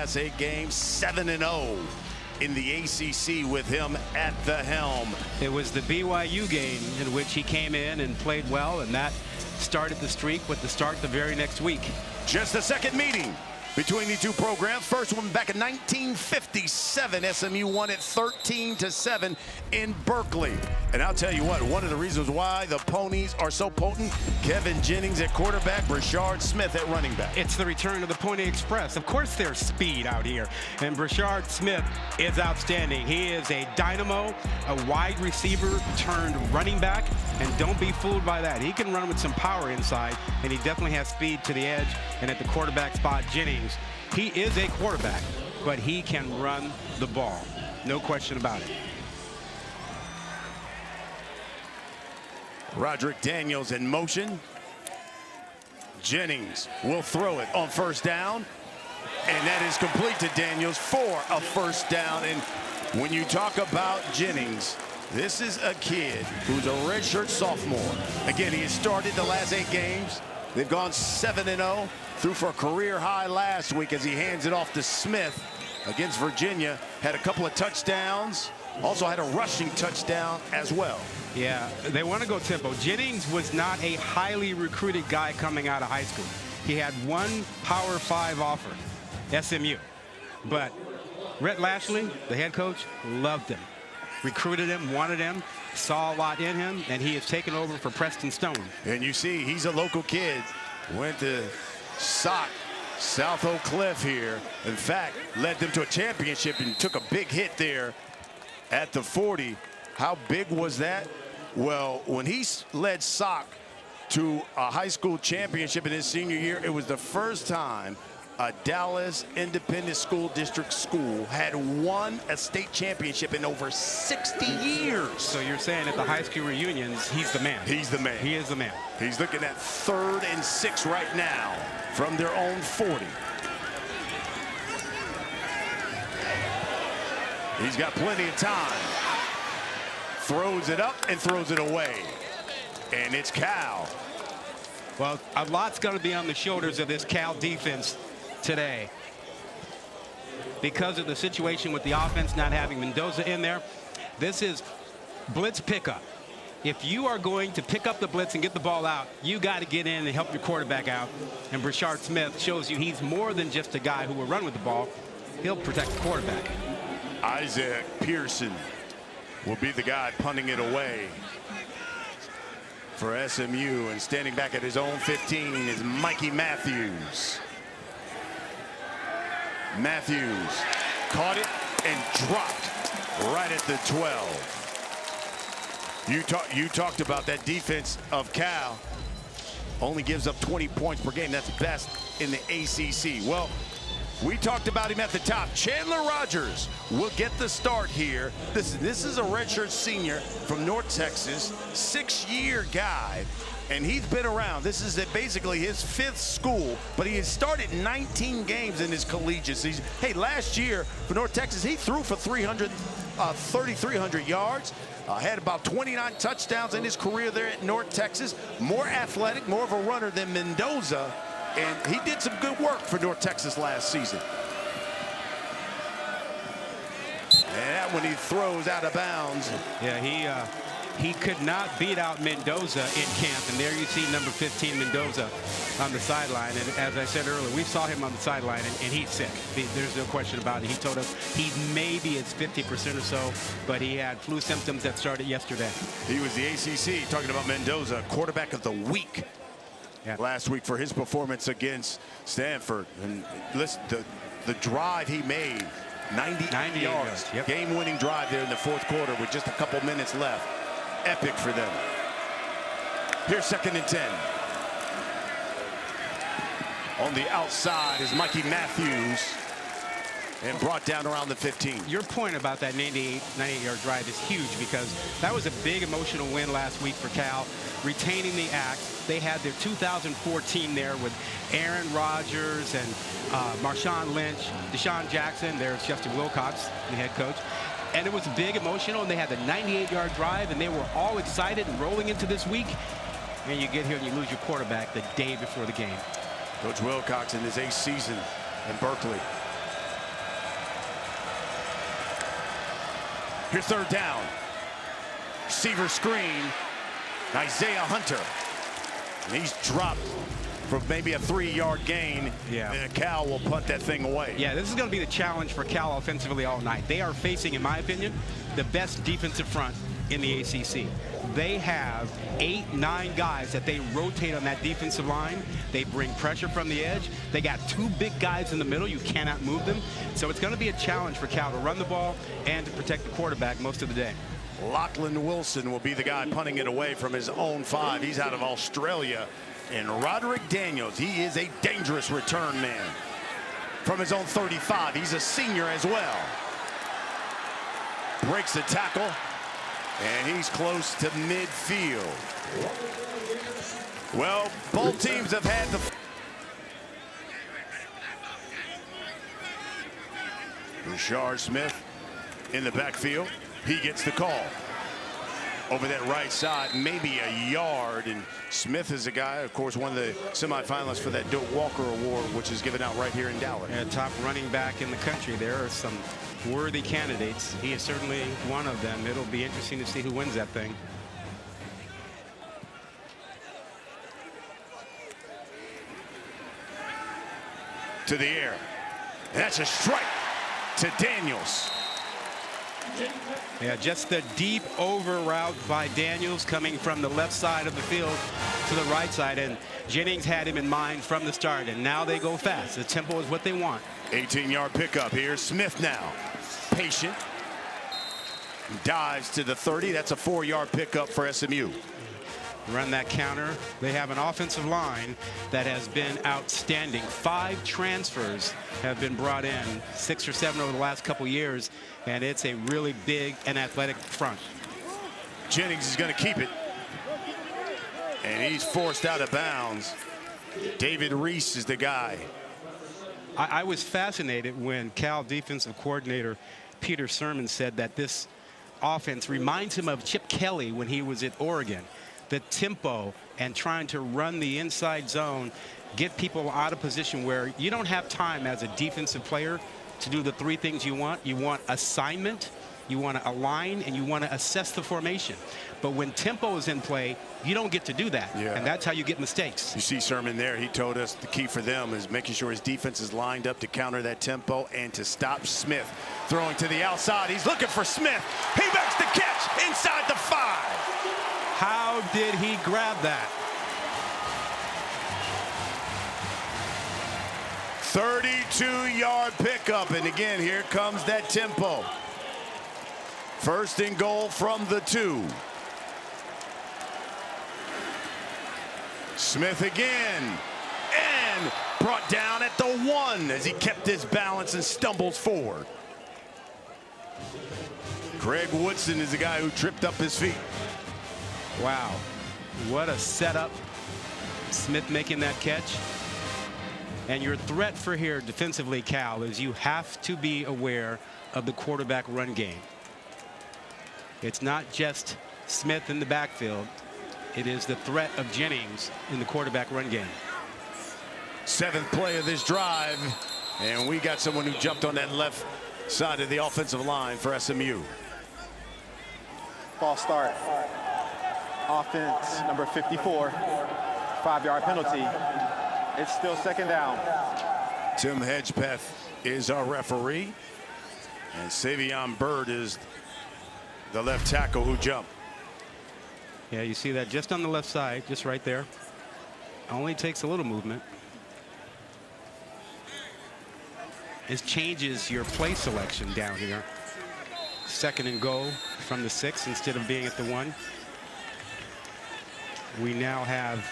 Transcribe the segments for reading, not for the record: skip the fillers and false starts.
last 8 games, 7-0 in the ACC with him at the helm. It was the BYU game in which he came in and played well, and that started the streak with the start the very next week. Just the second meeting between the two programs. First one back in 1957. SMU won it 13-7 in Berkeley. And I'll tell you what, one of the reasons why the Ponies are so potent, Kevin Jennings at quarterback, Brashard Smith at running back. It's the return of the Pony Express. Of course there's speed out here, and Brashard Smith is outstanding. He is a dynamo, a wide receiver turned running back, and don't be fooled by that. He can run with some power inside, and he definitely has speed to the edge. And at the quarterback spot, Jennings, he is a quarterback, but he can run the ball. No question about it. Roderick Daniels in motion. Jennings will throw it on first down. And that is complete to Daniels for a first down. And when you talk about Jennings, this is a kid who's a redshirt sophomore. Again, he has started the last 8 games. They've gone 7-0. Threw for a career high last week as he hands it off to Smith against Virginia. Had a couple of touchdowns. Also had a rushing touchdown as well. Yeah, they want to go tempo. Jennings was not a highly recruited guy coming out of high school. He had one Power 5 offer, SMU. But Rhett Lashley, the head coach, loved him. Recruited him, wanted him, saw a lot in him, and he has taken over for Preston Stone. And you see, he's a local kid. Went to South Oak Cliff here. In fact, led them to a championship and took a big hit there at the 40. How big was that? Well, when he led SOC to a high school championship in his senior year, it was the first time a Dallas Independent School District school had won a state championship in over 60 years. So you're saying at the high school reunions, he's the man. He's the man. He is the man. He's looking at 3rd and 6 right now from their own 40. He's got plenty of time. Throws it up and throws it away. And it's Cal. Well, a lot's going to be on the shoulders of this Cal defense today because of the situation with the offense not having Mendoza in there. This is blitz pickup. If you are going to pick up the blitz and get the ball out, you got to get in and help your quarterback out. And Brashard Smith shows you he's more than just a guy who will run with the ball. He'll protect the quarterback. Isaac Pearson will be the guy punting it away for SMU, and standing back at his own 15 is Mikey Matthews. Matthews caught it and dropped right at the 12. You talked about that defense of Cal. Only gives up 20 points per game. That's best in the ACC. Well, we talked about him at the top. Chandler Rogers will get the start here. This is a redshirt senior from North Texas, 6-year guy, and he's been around. This is basically his 5th school, but he has started 19 games in his collegiate season. Hey, last year for North Texas, he threw for 3,300 yards. Had about 29 touchdowns in his career there at North Texas. More athletic, more of a runner than Mendoza. And he did some good work for North Texas last season. And that one he throws out of bounds. Yeah, he could not beat out Mendoza in camp. And there you see number 15 Mendoza on the sideline. And as I said earlier, we saw him on the sideline, and he's sick. There's no question about it. He told us he maybe is 50% or so, but he had flu symptoms that started yesterday. He was the ACC, talking about Mendoza, quarterback of the week. Yeah. Last week for his performance against Stanford. And listen, the drive he made, 90 yards. Yep. Game-winning drive there in the 4th quarter with just a couple minutes left. Epic for them. Here's 2nd and 10. On the outside is Mikey Matthews, and brought down around the 15. Your point about that 98-yard drive is huge, because that was a big emotional win last week for Cal, retaining the act. They had their 2014 there with Aaron Rodgers and Marshawn Lynch, Deshaun Jackson. There's Justin Wilcox, the head coach. And it was big emotional, and they had the 98-yard drive, and they were all excited and rolling into this week. And you get here and you lose your quarterback the day before the game. Coach Wilcox in his 8th season in Berkeley. Here's third down. Receiver screen. Isaiah Hunter. And he's dropped for maybe a 3-yard gain. Yeah. And Cal will punt that thing away. Yeah, this is going to be the challenge for Cal offensively all night. They are facing, in my opinion, the best defensive front in the ACC. They have 8, 9 guys that they rotate on that defensive line. They bring pressure from the edge. They got 2 big guys in the middle. You cannot move them. So it's going to be a challenge for Cal to run the ball and to protect the quarterback most of the day. Lachlan Wilson will be the guy punting it away from his own 5. He's out of Australia. And Roderick Daniels, he is a dangerous return man. From his own 35, he's a senior as well. Breaks the tackle, and he's close to midfield. Well, both teams have had the... Brashard Smith in the backfield. He gets the call. Over that right side, maybe a yard, and Smith is a guy, of course, one of the semifinalists for that Doak Walker Award, which is given out right here in Dallas. And top running back in the country. There are some worthy candidates. He is certainly one of them. It'll be interesting to see who wins that thing. To the air. That's a strike to Daniels. Yeah, just the deep over route by Daniels coming from the left side of the field to the right side, and Jennings had him in mind from the start, and now they go fast. The tempo is what they want. 18-yard pickup here. Smith now patient, dives to the 30. That's a 4-yard pickup for SMU. Run that counter. They have an offensive line that has been outstanding. 5 transfers have been brought in, 6 or 7 over the last couple years, and it's a really big and athletic front. Jennings is going to keep it, and he's forced out of bounds. David Reese is the guy. I was fascinated when Cal defensive coordinator Peter Sermon said that this offense reminds him of Chip Kelly when he was at Oregon. The tempo and trying to run the inside zone, get people out of position where you don't have time as a defensive player to do the 3 things you want. You want assignment, you want to align, and you want to assess the formation. But when tempo is in play, you don't get to do that. Yeah. And that's how you get mistakes. You see Sermon there. He told us the key for them is making sure his defense is lined up to counter that tempo and to stop Smith. Throwing to the outside. He's looking for Smith. He makes the catch inside the 5. How did he grab that? 32-yard pickup, and again, here comes that tempo. First and goal from the 2. Smith again, and brought down at the 1 as he kept his balance and stumbles forward. Greg Woodson is the guy who tripped up his feet. Wow, what a setup. Smith making that catch. And your threat for here defensively, Cal, is you have to be aware of the quarterback run game. It's not just Smith in the backfield. It is the threat of Jennings in the quarterback run game. 7th play of this drive, and we got someone who jumped on that left side of the offensive line for SMU. False start. Offense number 54, 5-yard penalty. It's still 2nd down. Tim Hedgepeth is our referee, and Savion Bird is the left tackle who jumped. Yeah, you see that just on the left side, just right there. Only takes a little movement. This changes your play selection down here. 2nd and goal from the 6 instead of being at the 1. We now have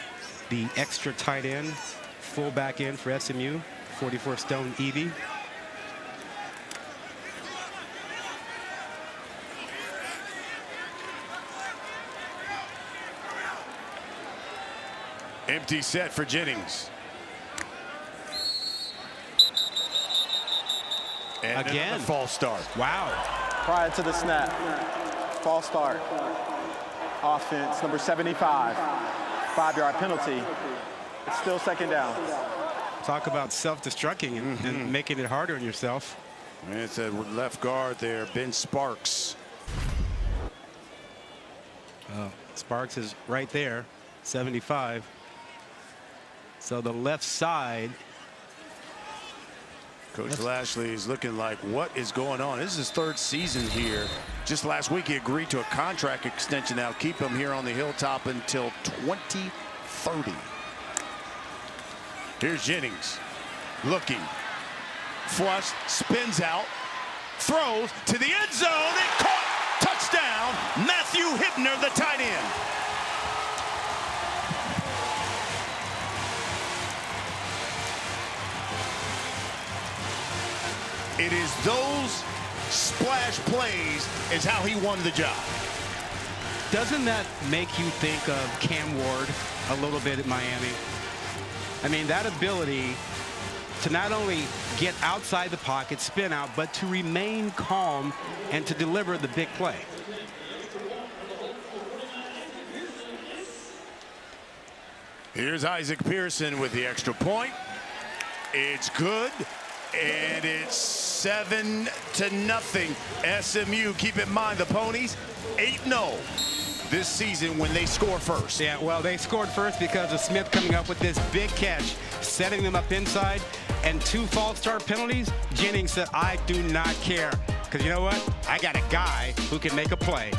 the extra tight end, fullback in for SMU, 44 Stone Evie. Empty set for Jennings. And again, a false start. Wow. Prior to the snap, false start. Offense number 75, 5-yard penalty. It's still 2nd down. Talk about self-destructing and making it harder on yourself. And it's a left guard there, Ben Sparks. Sparks is right there, 75. So the left side. Coach Lashley is looking like, what is going on? This is his 3rd season here. Just last week, he agreed to a contract extension. Now keep him here on the hilltop until 2030. Here's Jennings looking. Flush, spins out, throws to the end zone, and caught. Touchdown, Matthew Hibner, the tight end. It is those splash plays is how he won the job. Doesn't that make you think of Cam Ward a little bit at Miami? I mean, that ability to not only get outside the pocket, spin out, but to remain calm and to deliver the big play. Here's Isaac Pearson with the extra point. It's good. And it's 7-0 SMU. Keep in mind, the Ponies 8-0 this season when they score first. Yeah, well, they scored first because of Smith coming up with this big catch, setting them up inside, and 2 false start penalties. Jennings said, I do not care, because you know what? I got a guy who can make a play.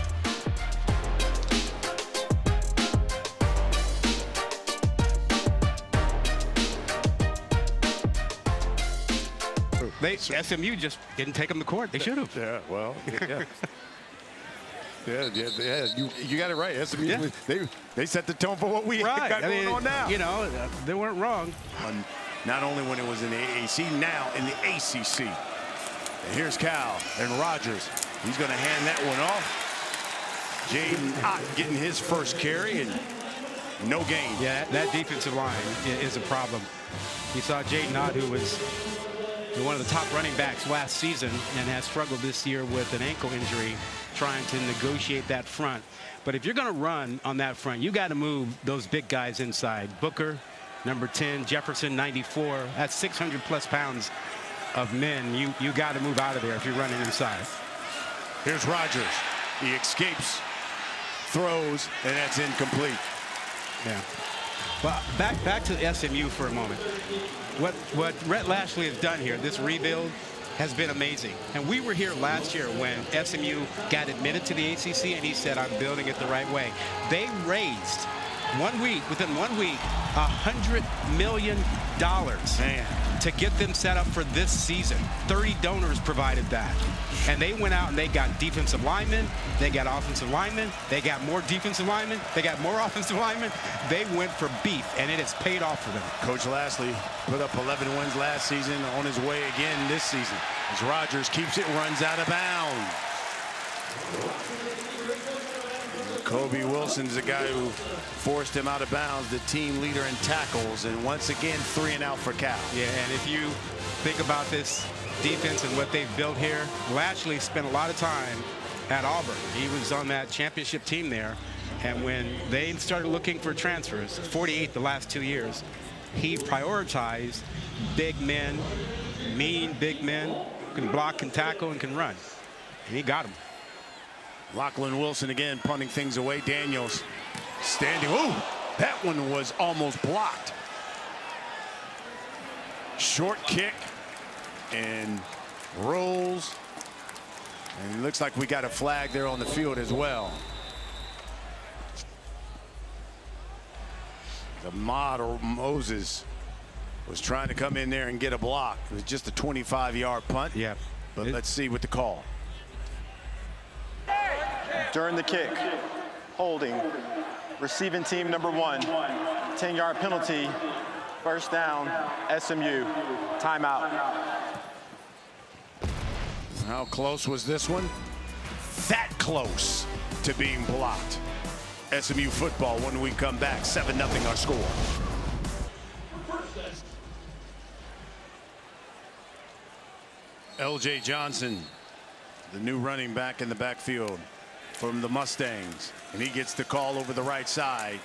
SMU just didn't take them to court. They should have. Yeah, well, yeah. Yeah, you got it right. SMU, yeah. They set the tone for what we got going on now. You know, they weren't wrong. Not only when it was in the AAC, now in the ACC. And here's Cal and Rogers. He's going to hand that one off. Jaden Ott getting his first carry and no gain. Yeah, that defensive line is a problem. You saw Jaden Ott, who was one of the top running backs last season and has struggled this year with an ankle injury, trying to negotiate that front. But if you're going to run on that front, you got to move those big guys inside. Booker, number 10, Jefferson, 94. That's 600+ pounds of men. You got to move out of there if you're running inside. Here's Rogers. He escapes, throws, and that's incomplete. Yeah. Well, back to SMU for a moment. What Rhett Lashley has done here, this rebuild, has been amazing. And we were here last year when SMU got admitted to the ACC, and he said, I'm building it the right way. They raised within 1 week, $100 million to get them set up for this season. 30 donors provided that. And they went out and they got defensive linemen, they got offensive linemen, they got more defensive linemen, they got more offensive linemen. They went for beef, and it has paid off for them. Coach Lashley put up 11 wins last season, on his way again this season. As Rogers keeps it, runs out of bounds. Kobe Wilson's the guy who forced him out of bounds, the team leader in tackles, and once again 3 and out for Cal. Yeah, and if you think about this defense and what they've built here, Lashley spent a lot of time at Auburn. He was on that championship team there, and when they started looking for transfers, 48 the last 2 years, he prioritized big men, mean big men, who can block, can tackle, and can run. And he got them. Lachlan Wilson again punting things away. Daniels standing. Ooh, that one was almost blocked. Short kick and rolls. And it looks like we got a flag there on the field as well. The model Moses was trying to come in there and get a block. It was just a 25-yard punt. Yeah. But let's see what the call. During the kick, holding, receiving team number 1, 10-yard penalty, first down, SMU, timeout. How close was this one? That close to being blocked. SMU football when we come back, 7-0 our score. L.J. Johnson, the new running back in the backfield from the Mustangs, and he gets the call over the right side.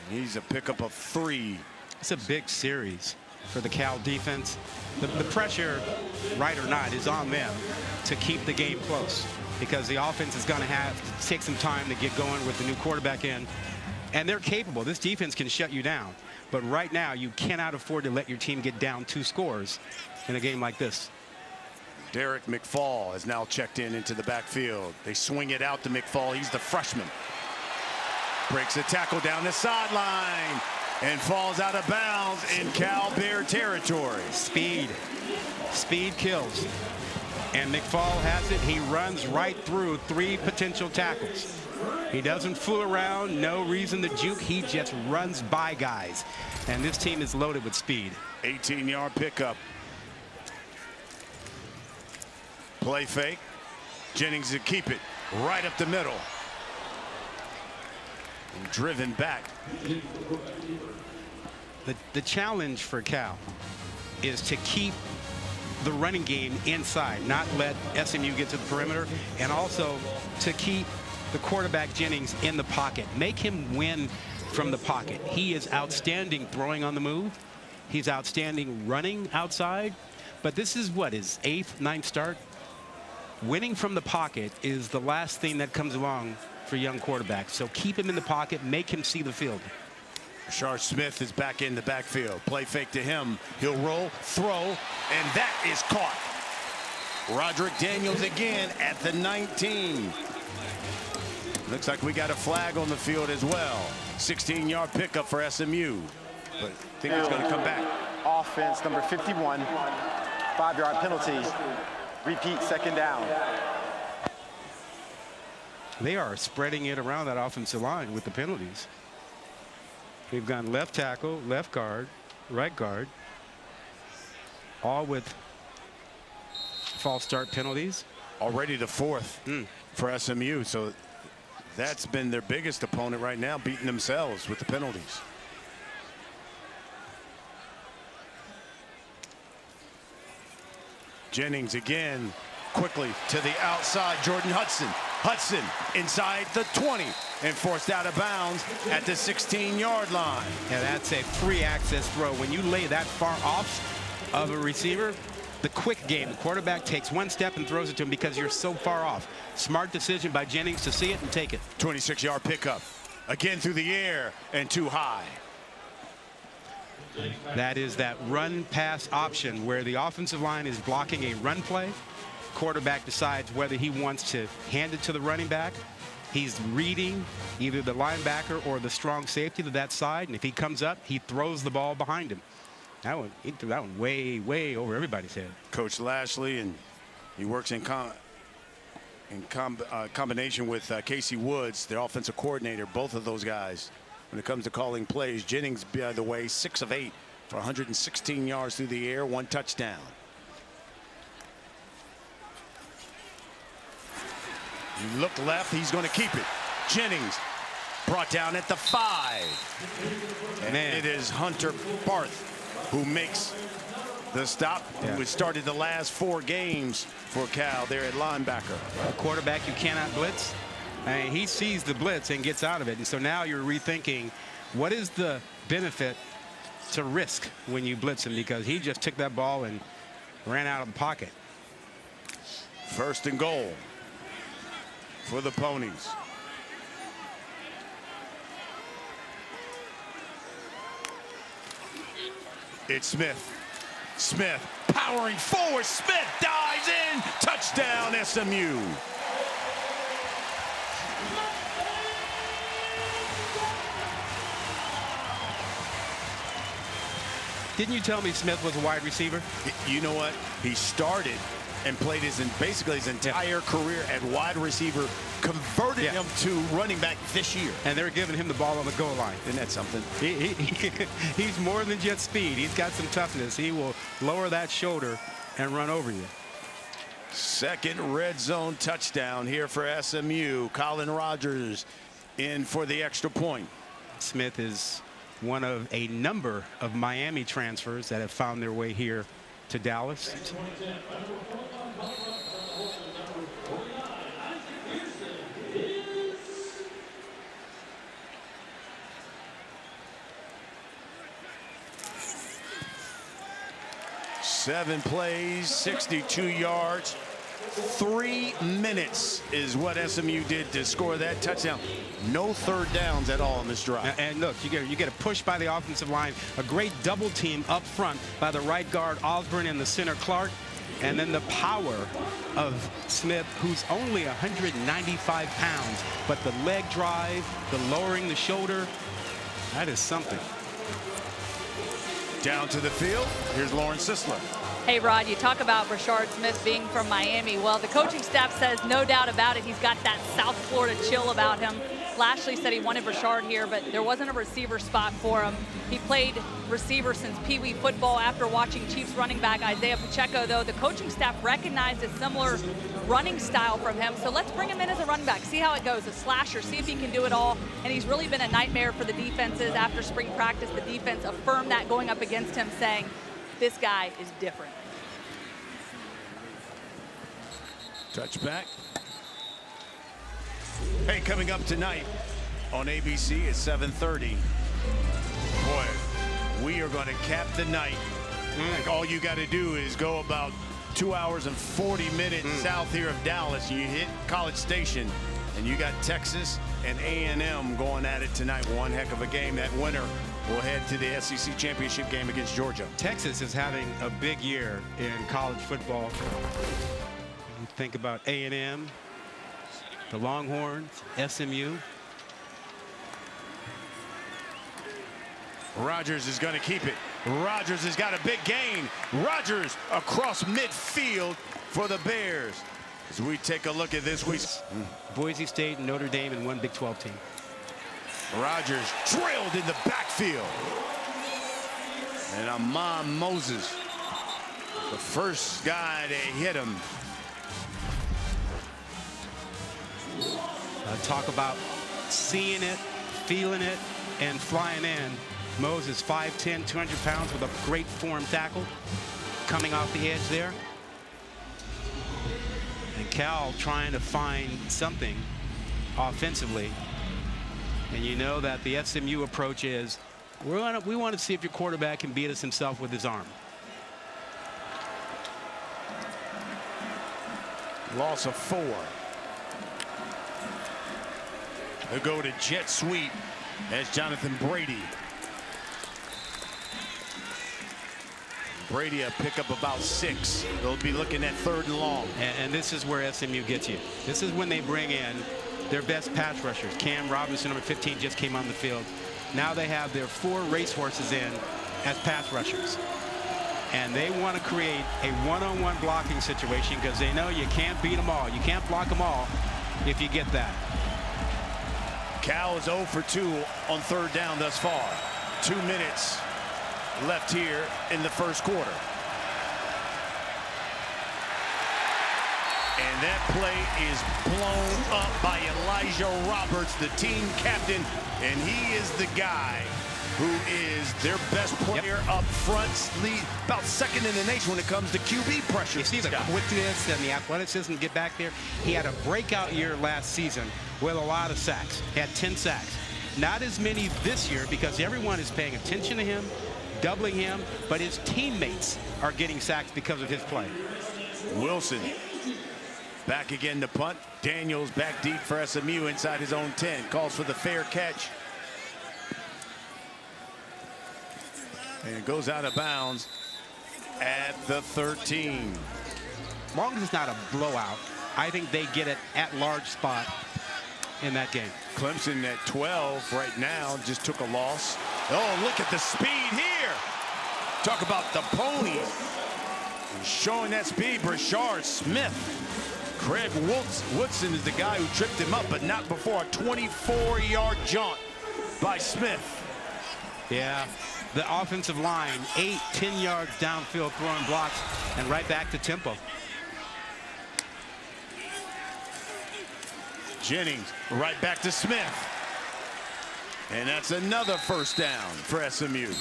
And he's a pickup of 3. It's a big series for the Cal defense. The pressure, right or not, is on them to keep the game close. because the offense is going to have to take some time to get going with the new quarterback in. And they're capable. This defense can shut you down. But right now, you cannot afford to let your team get down 2 scores in a game like this. Derek McFall has now checked into the backfield. They swing it out to McFall. He's the freshman. Breaks a tackle down the sideline and falls out of bounds in Cal Bear territory. Speed kills. And McFall has it. He runs right through 3 potential tackles. He doesn't fool around. No reason to juke. He just runs by guys. And this team is loaded with speed. 18-yard pickup. Play fake. Jennings to keep it right up the middle. And driven back. The challenge for Cal is to keep the running game inside, not let SMU get to the perimeter, and also to keep the quarterback Jennings in the pocket. Make him win from the pocket. He is outstanding throwing on the move. He's outstanding running outside. But this is what, his 8th, 9th start? Winning from the pocket is the last thing that comes along for young quarterbacks. So keep him in the pocket, make him see the field. Brashard Smith is back in the backfield. Play fake to him. He'll roll, throw, and that is caught. Roderick Daniels again at the 19. Looks like we got a flag on the field as well. 16-yard pickup for SMU. But I think it's going to come back. Offense, number 51. 5-yard penalty. Repeat, 2nd down. They are spreading it around that offensive line with the penalties. We've gone left tackle, left guard, right guard, all with false start penalties. Already the 4th for SMU. So that's been their biggest opponent right now, beating themselves with the penalties. Jennings again, quickly to the outside. Jordan Hudson. Hudson inside the 20 and forced out of bounds at the 16-yard line. Yeah, that's a free access throw. When you lay that far off of a receiver, the quick game, the quarterback takes 1 step and throws it to him because you're so far off. Smart decision by Jennings to see it and take it. 26-yard pickup. Again through the air and too high. That is that run pass option where the offensive line is blocking a run play. Quarterback decides whether he wants to hand it to the running back. He's reading either the linebacker or the strong safety to that side, and if he comes up, he throws the ball behind him. He threw that one way over everybody's head. Coach Lashley, and he works in combination with Casey Woods, their offensive coordinator. Both of those guys, when it comes to calling plays. Jennings, by the way, 6 of 8 for 116 yards through the air, 1 touchdown. You look left, he's going to keep it. Jennings brought down at the 5. And it is Hunter Barth who makes the stop. Yeah. Who started the last 4 games for Cal there at linebacker. A quarterback you cannot blitz. And he sees the blitz and gets out of it. And so now you're rethinking, what is the benefit to risk when you blitz him? Because he just took that ball and ran out of the pocket. 1st and goal for the Ponies. It's Smith. Smith powering forward. Smith dives in. Touchdown, SMU. Didn't you tell me Smith was a wide receiver? You know what? He started and played basically his entire career at wide receiver, converted him to running back this year. And they're giving him the ball on the goal line. Isn't that something? He's more than just speed. He's got some toughness. He will lower that shoulder and run over you. 2nd red zone touchdown here for SMU. Colin Rogers in for the extra point. Smith is one of a number of Miami transfers that have found their way here to Dallas. Seven plays, 62 yards, 3 minutes is what SMU did to score that touchdown. No third downs at all in this drive. And look, you get a push by the offensive line, a great double team up front by the right guard Osborne and the center Clark, and then the power of Smith, who's only 195 pounds, but the leg drive, the lowering the shoulder, that is something. Down to the field, here's Lauren Sisler. Hey, Rod, you talk about Brashard Smith being from Miami. Well, the coaching staff says no doubt about it. He's got that South Florida chill about him. Lashley said he wanted Brashard here, but there wasn't a receiver spot for him. He played receiver since Pee Wee football after watching Chiefs running back Isaiah Pacheco, though. The coaching staff recognized a similar running style from him, so let's bring him in as a running back, see how it goes, a slasher, see if he can do it all. And he's really been a nightmare for the defenses after spring practice. The defense affirmed that going up against him, saying, this guy is different. Touchback. Hey, coming up tonight on ABC at 7:30. Boy, we are going to cap the night. All you got to do is go about 2 hours and 40 minutes south here of Dallas. You hit College Station, and you got Texas and A&M going at it tonight. One heck of a game. That winner will head to the SEC championship game against Georgia. Texas is having a big year in college football. You think about A&M, the Longhorns, SMU. Rodgers is going to keep it. Rodgers has got a big gain. Rodgers across midfield for the Bears. As we take a look at this week's Boise State and Notre Dame in one Big 12 team. Rodgers trailed in the backfield. And Amon Moses, the first guy to hit him. Talk about seeing it, feeling it, and flying in. Moses, 5'10", 200 pounds with a great form tackle. Coming off the edge there. And Cal trying to find something offensively. And you know that the SMU approach is, we want to see if your quarterback can beat us himself with his arm. Loss of 4. They'll go to jet sweep as Jonathan Brady. Brady a pickup about 6. They'll be looking at 3rd and long. And this is where SMU gets you. This is when they bring in their best pass rushers. Cam Robinson, number 15, just came on the field. Now they have their 4 racehorses in as pass rushers. And they want to create a one-on-one blocking situation because they know you can't beat them all. You can't block them all if you get that. Cal is 0 for 2 on 3rd down thus far. 2 minutes left here in the first quarter. And that play is blown up by Elijah Roberts, the team captain, and he is the guy who is their best player up front, lead about 2nd in the nation when it comes to QB pressure. You see the quickness and the athleticism to get back there. He had a breakout year last season with a lot of sacks. He had 10 sacks. Not as many this year because everyone is paying attention to him, doubling him, but his teammates are getting sacks because of his play. Wilson back again to punt. Daniels back deep for SMU inside his own 10. Calls for the fair catch. And it goes out of bounds at the 13. As long as it's not a blowout, I think they get it at large spot in that game. Clemson at 12 right now just took a loss. Oh, look at the speed here. Talk about the pony. Showing that speed, Brashard Smith. Craig Woodson is the guy who tripped him up, but not before a 24-yard jaunt by Smith. Yeah, the offensive line, 8-10 yards downfield throwing blocks, and right back to tempo. Jennings right back to Smith. And that's another first down for SMU.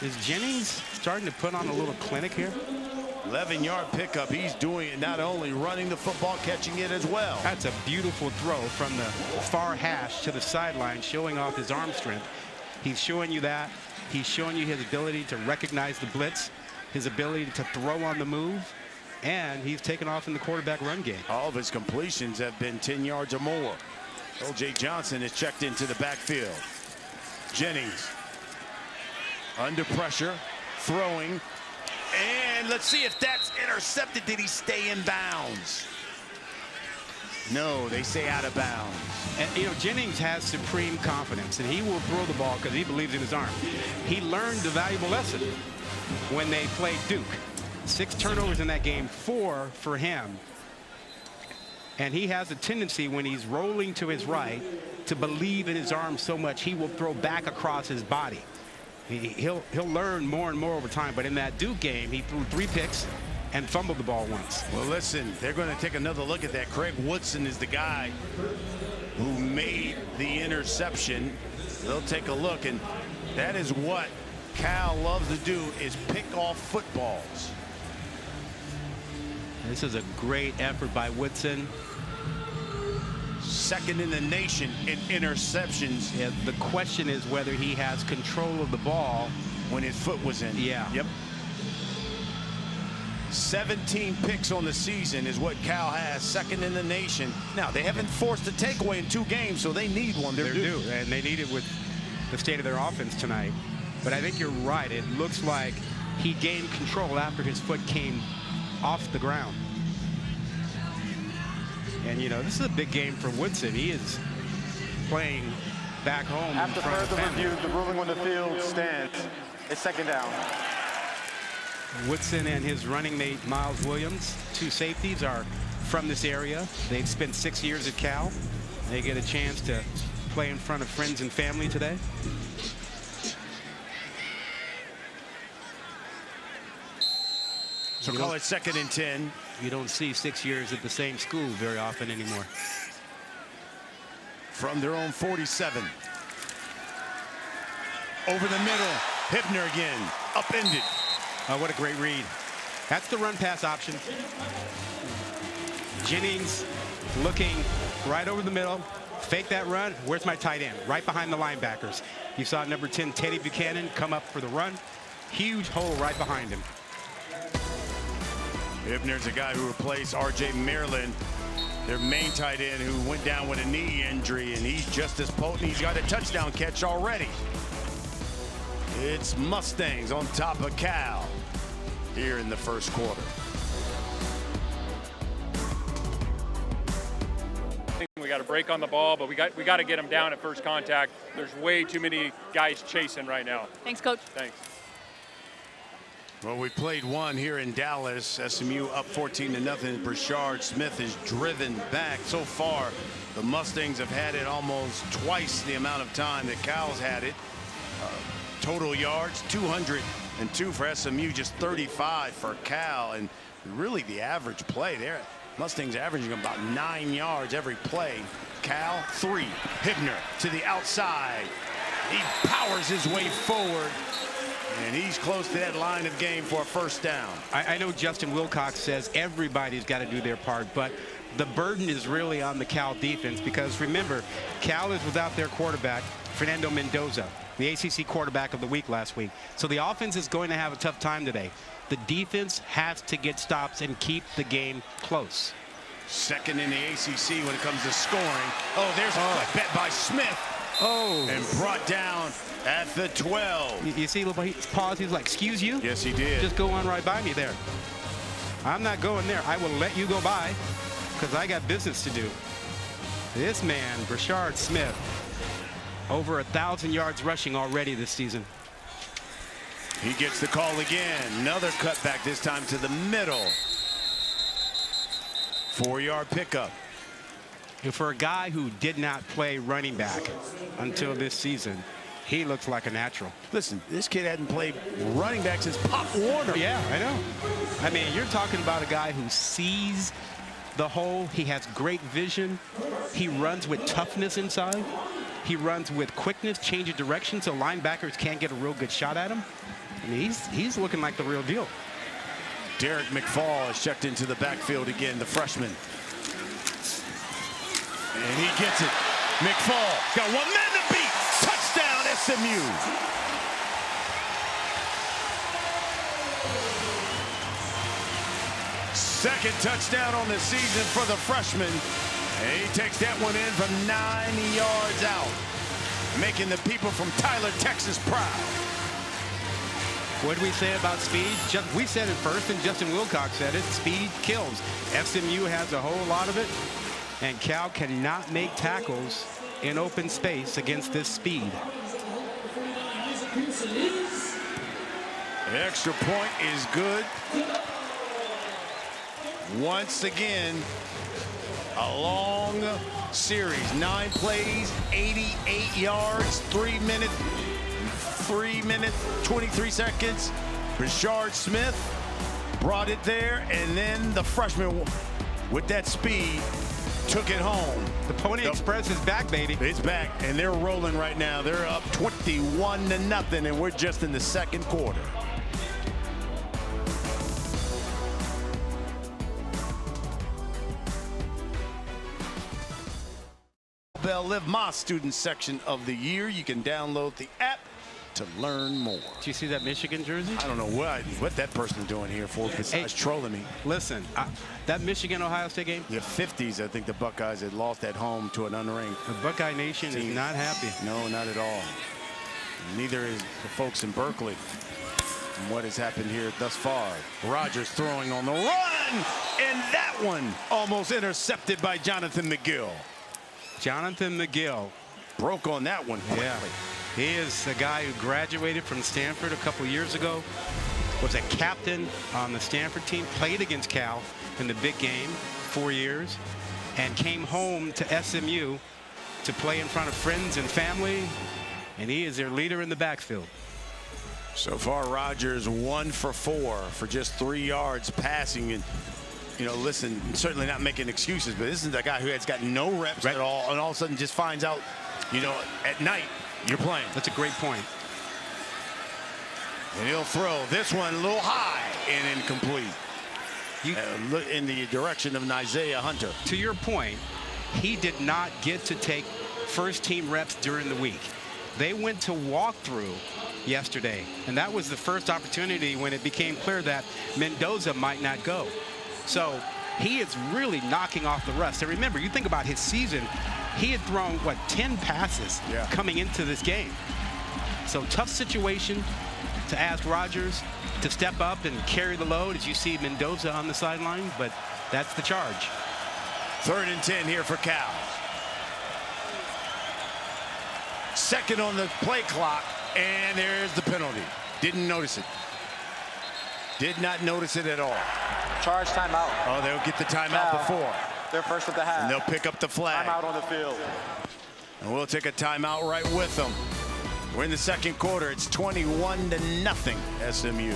Is Jennings starting to put on a little clinic here? 11-yard pickup. He's doing it, not only running the football, catching it as well. That's a beautiful throw from the far hash to the sideline, showing off his arm strength. He's showing you that. He's showing you his ability to recognize the blitz, his ability to throw on the move, and he's taken off in the quarterback run game. All of his completions have been 10 yards or more. O.J. Johnson is checked into the backfield. Jennings under pressure, throwing, and let's see if that's intercepted. Did he stay in bounds? No, they say out of bounds. And, you know, Jennings has supreme confidence, and he will throw the ball because he believes in his arm. He learned a valuable lesson when they played Duke. 6 turnovers in that game, 4 for him. And he has a tendency when he's rolling to his right to believe in his arm so much he will throw back across his body. He'll learn more and more over time. But in that Duke game, he threw 3 picks and fumbled the ball once. Well, listen, they're going to take another look at that. Craig Woodson is the guy who made the interception. They'll take a look, and that is what Cal loves to do, is pick off footballs. This is a great effort by Woodson. Second in the nation in interceptions. Yeah, the question is whether he has control of the ball when his foot was in. Yeah. Yep. 17 picks on the season is what Cal has, second in the nation. Now, they haven't forced a takeaway in 2 games, so they need one. They're due, and they need it with the state of their offense tonight. But I think you're right. It looks like he gained control after his foot came off the ground. And, you know, this is a big game for Woodson. He is playing back home. After further review, the ruling on the field stands. It's second down. Woodson and his running mate, Miles Williams, 2 safeties, are from this area. They've spent 6 years at Cal. They get a chance to play in front of friends and family today. So call it second and 10. You don't see 6 years at the same school very often anymore. From their own 47. Over the middle. Hibner again. Upended. Oh, what a great read. That's the run pass option. Jennings looking right over the middle. Fake that run. Where's my tight end? Right behind the linebackers. You saw number 10, Teddy Buchanan, come up for the run. Huge hole right behind him. Hibner's a guy who replaced R.J. Maryland, their main tight end, who went down with a knee injury, and he's just as potent. He's got a touchdown catch already. It's Mustangs on top of Cal here in the first quarter. I think we got a break on the ball, but we got to get them down at first contact. There's way too many guys chasing right now. Thanks, Coach. Thanks. Well, we played one here in Dallas. SMU up 14-0. Brashard Smith is driven back. So far, the Mustangs have had it almost twice the amount of time that Cal's had it. Total yards, 202 for SMU, just 35 for Cal. And really the average play there, Mustangs averaging about 9 yards every play. Cal, 3. Hibner to the outside. He powers his way forward. And he's close to that line of game for a first down. I know Justin Wilcox says everybody's got to do their part, but the burden is really on the Cal defense, because remember, Cal is without their quarterback, Fernando Mendoza, the ACC quarterback of the week last week. So the offense is going to have a tough time today. The defense has to get stops and keep the game close. Second in the ACC when it comes to scoring. Oh, there's a quick bet by Smith. Oh. And brought down at the 12. You see, he paused. He's like, excuse you? Yes, he did. Just go on right by me there. I'm not going there. I will let you go by because I got business to do. This man, Brashard Smith, over 1,000 yards rushing already this season. He gets the call again. Another cutback, this time to the middle. 4-yard pickup. For a guy who did not play running back until this season, he looks like a natural. Listen, this kid hadn't played running back since Pop Warner. Yeah, I know. I mean, you're talking about a guy who sees the hole. He has great vision. He runs with toughness inside. He runs with quickness, change of direction, so linebackers can't get a real good shot at him. I mean, he's looking like the real deal. Derek McFall is checked into the backfield again, the freshman. And he gets it. McFall got 1 man to beat. Touchdown, SMU. Second touchdown on the season for the freshman. And he takes that one in from 9 yards out, making the people from Tyler, Texas proud. What did we say about speed? We said it first, and Justin Wilcox said it. Speed kills. SMU has a whole lot of it, and Cal cannot make tackles in open space against this speed. The extra point is good. Once again, a long series. 9 plays, 88 yards, 3 minutes, 23 seconds. Brashard Smith brought it there, and then the freshman with that speed took it home. The Pony Express is back, baby. It's back, and they're rolling right now. They're up 21-0, and we're just in the second quarter. Bell Live my student section of the year. You can download the app to learn more. Did you see that Michigan jersey? I don't know what that person's doing here for besides trolling me. Listen, that Michigan-Ohio State game? The 50s, I think the Buckeyes had lost at home to an unranked. The Buckeye Nation is not happy. No, not at all. Neither is the folks in Berkeley. And what has happened here thus far. Rogers throwing on the run, and that one almost intercepted by Jonathan McGill. Jonathan McGill. Broke on that one quickly. Yeah. He is a guy who graduated from Stanford a couple years ago, was a captain on the Stanford team, played against Cal in the big game 4 years, and came home to SMU to play in front of friends and family, and he is their leader in the backfield. So far, Rogers 1 for 4 for just 3 yards passing. And you know, listen, certainly not making excuses, but this is a guy who has got no reps at all, and all of a sudden just finds out, you know, at night you're playing. That's a great point. And he'll throw this one a little high and incomplete. Look in the direction of Isaiah Hunter. To your point, he did not get to take first-team reps during the week. They went to walkthrough yesterday, and that was the first opportunity when it became clear that Mendoza might not go. So he is really knocking off the rust. And remember, you think about his season, he had thrown, what, 10 passes coming into this game. So tough situation to ask Rogers to step up and carry the load as you see Mendoza on the sideline, but that's the charge. 3rd and 10 here for Cal. Second on the play clock, and there's the penalty. Didn't notice it. Did not notice it at all. Charge timeout. Oh, they'll get the timeout before. They're first at the half. And they'll pick up the flag. Timeout on the field. And we'll take a timeout right with them. We're in the second quarter. It's 21-0 SMU.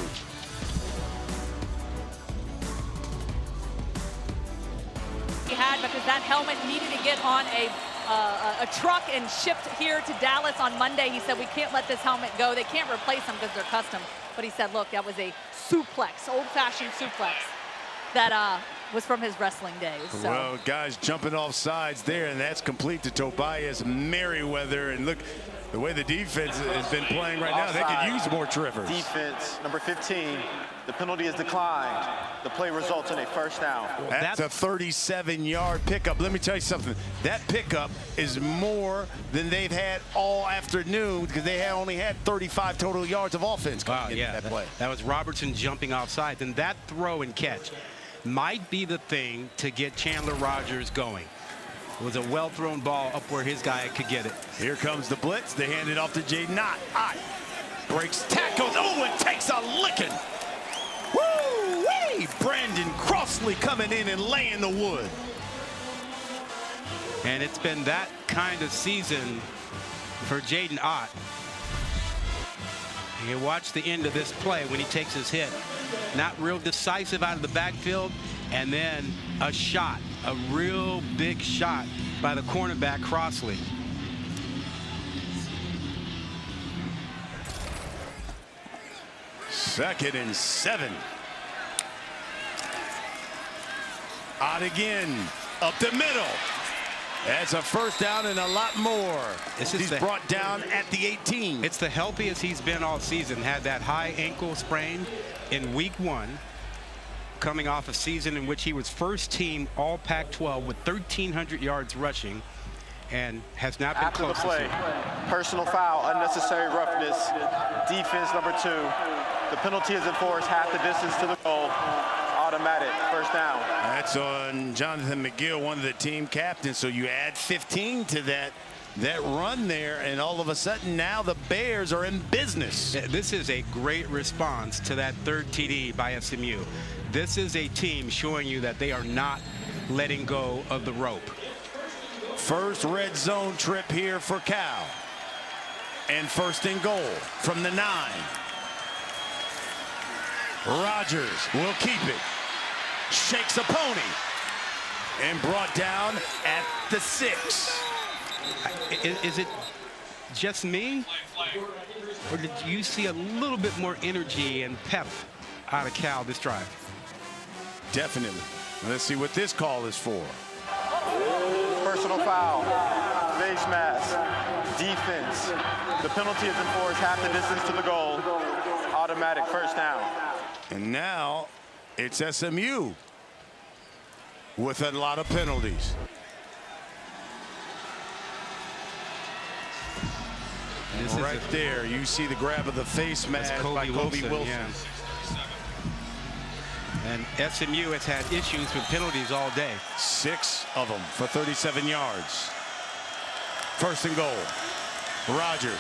He had, because that helmet needed to get on a truck and shipped here to Dallas on Monday. He said, we can't let this helmet go. They can't replace them because they're custom. But he said, look, that was a suplex, old-fashioned suplex that was from his wrestling days. So. Well, guys jumping off sides there, and that's complete to Tobias Merriweather. And look, the way the defense has been playing right now, they could use more Trivers. Defense, number 15. The penalty is declined. The play results in a first down. That's a 37-yard pickup. Let me tell you something. That pickup is more than they've had all afternoon, because they only had 35 total yards of offense coming into that play. That was Robertson jumping offside. And that throw and catch might be the thing to get Chandler Rogers going. It was a well-thrown ball up where his guy could get it. Here comes the blitz. They hand it off to Jaden Knott. Breaks tackles. Oh, and takes a licking. Woo-wee! Brandon Crossley coming in and laying the wood. And it's been that kind of season for Jaden Ott. You watch the end of this play when he takes his hit. Not real decisive out of the backfield, and then a shot, a real big shot by the cornerback Crossley. Second and 7. Out again, up the middle. That's a first down and a lot more. He's brought down at the 18. It's the healthiest he's been all season. Had that high ankle sprain in week 1. coming off a season in which he was first team all Pac-12 with 1,300 yards rushing and has not been After the close play, this year. personal foul, unnecessary roughness, defense number 2. The penalty is enforced half the distance to the goal. Automatic, first down. That's on Jonathan McGill, one of the team captains. So you add 15 to that run there, and all of a sudden now the Bears are in business. This is a great response to that third TD by SMU. This is a team showing you that they are not letting go of the rope. First red zone trip here for Cal. And first and goal from the 9. Rogers will keep it. Shakes a pony. And brought down at the 6. Is it just me? Or did you see a little bit more energy and pep out of Cal this drive? Definitely. Let's see what this call is for. Personal foul, face mask, defense. The penalty is enforced half the distance to the goal. Automatic, first down. And now it's SMU with a lot of penalties. Right there, you see the grab of the face mask by Kobe Wilson. Yeah. And SMU has had issues with penalties all day. 6 of them for 37 yards. First and goal. Rogers,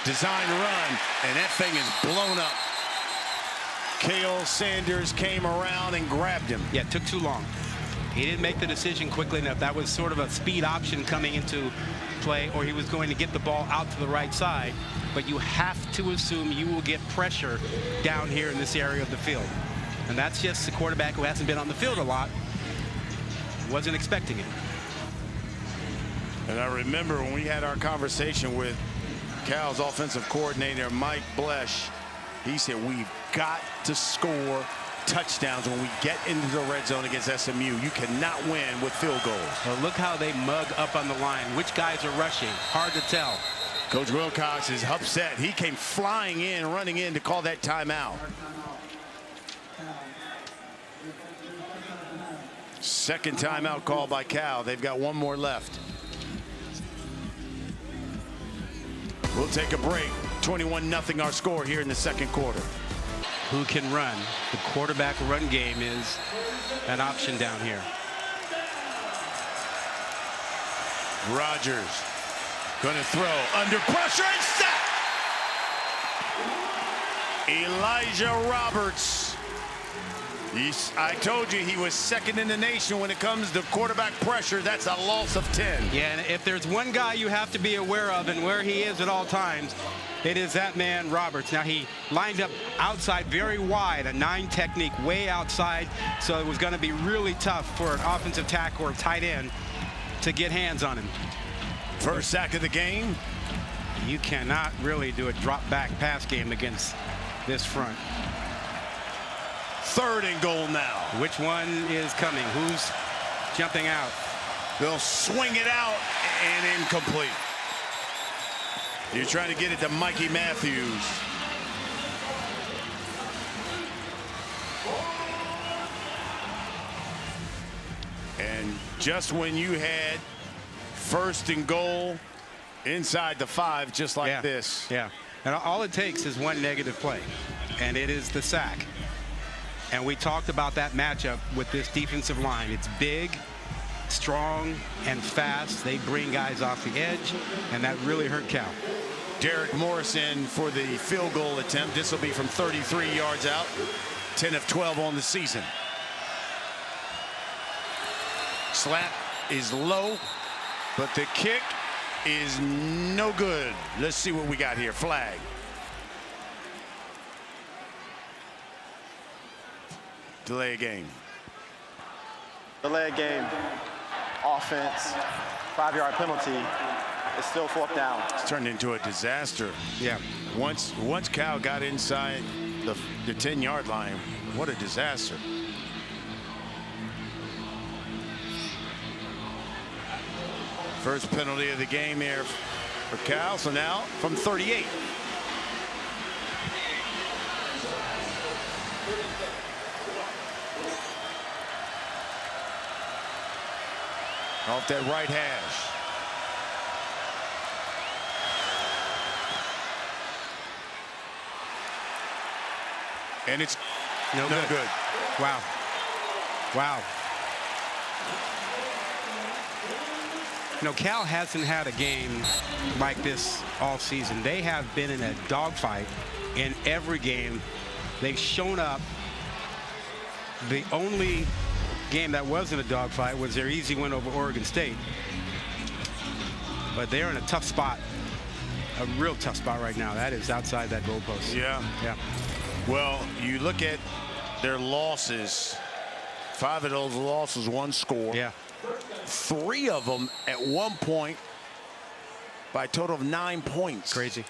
design run, and that thing is blown up. Cale Sanders came around and grabbed him. Yeah, it took too long. He didn't make the decision quickly enough. That was sort of a speed option coming into play, or he was going to get the ball out to the right side. But you have to assume you will get pressure down here in this area of the field. And that's just the quarterback who hasn't been on the field a lot. Wasn't expecting it. And I remember when we had our conversation with Cal's offensive coordinator, Mike Blesh, he said, we've got to score touchdowns when we get into the red zone against SMU. You cannot win with field goals. Well, look how they mug up on the line. Which guys are rushing? Hard to tell. Coach Wilcox is upset. He came flying in, running in to call that timeout. Second timeout call by Cal. They've got one more left. We'll take a break. 21-0 our score here in the second quarter. Who can run? The quarterback run game is an option down here. Rogers going to throw under pressure and sack. Elijah Roberts. I told you he was second in the nation when it comes to quarterback pressure. That's a loss of 10. Yeah, and if there's one guy you have to be aware of and where he is at all times, it is that man, Roberts. Now, he lined up outside very wide, a 9 technique way outside, so it was going to be really tough for an offensive tackle or tight end to get hands on him. First sack of the game. You cannot really do a drop back pass game against this front. Third and goal now. Which one is coming? Who's jumping out? They'll swing it out and incomplete. You're trying to get it to Mikey Matthews. And just when you had first and goal inside the 5, just like this. Yeah. And all it takes is one negative play, and it is the sack. And we talked about that matchup with this defensive line. It's big, strong, and fast. They bring guys off the edge, and that really hurt Cal. Derek Morrison for the field goal attempt. This will be from 33 yards out. 10 of 12 on the season. Slap is low, but the kick is no good. Let's see what we got here. Flag. Delay a game. Delay a game. Offense. 5-yard penalty. It's still 4th down. It's turned into a disaster. Yeah. Once Cal got inside the 10-yard line, what a disaster. First penalty of the game here for Cal. So now from 38. off that right hash. And it's no good. Wow. Wow. You know, Cal hasn't had a game like this all season. They have been in a dogfight in every game. They've shown up. The only game that wasn't a dogfight was their easy win over Oregon State. But they're in a tough spot, a real tough spot right now. That is outside that goalpost. Yeah. Yeah. Well, you look at their losses. 5 of those losses, 1 score. Yeah. 3 of them at one point by a total of 9 points. Crazy.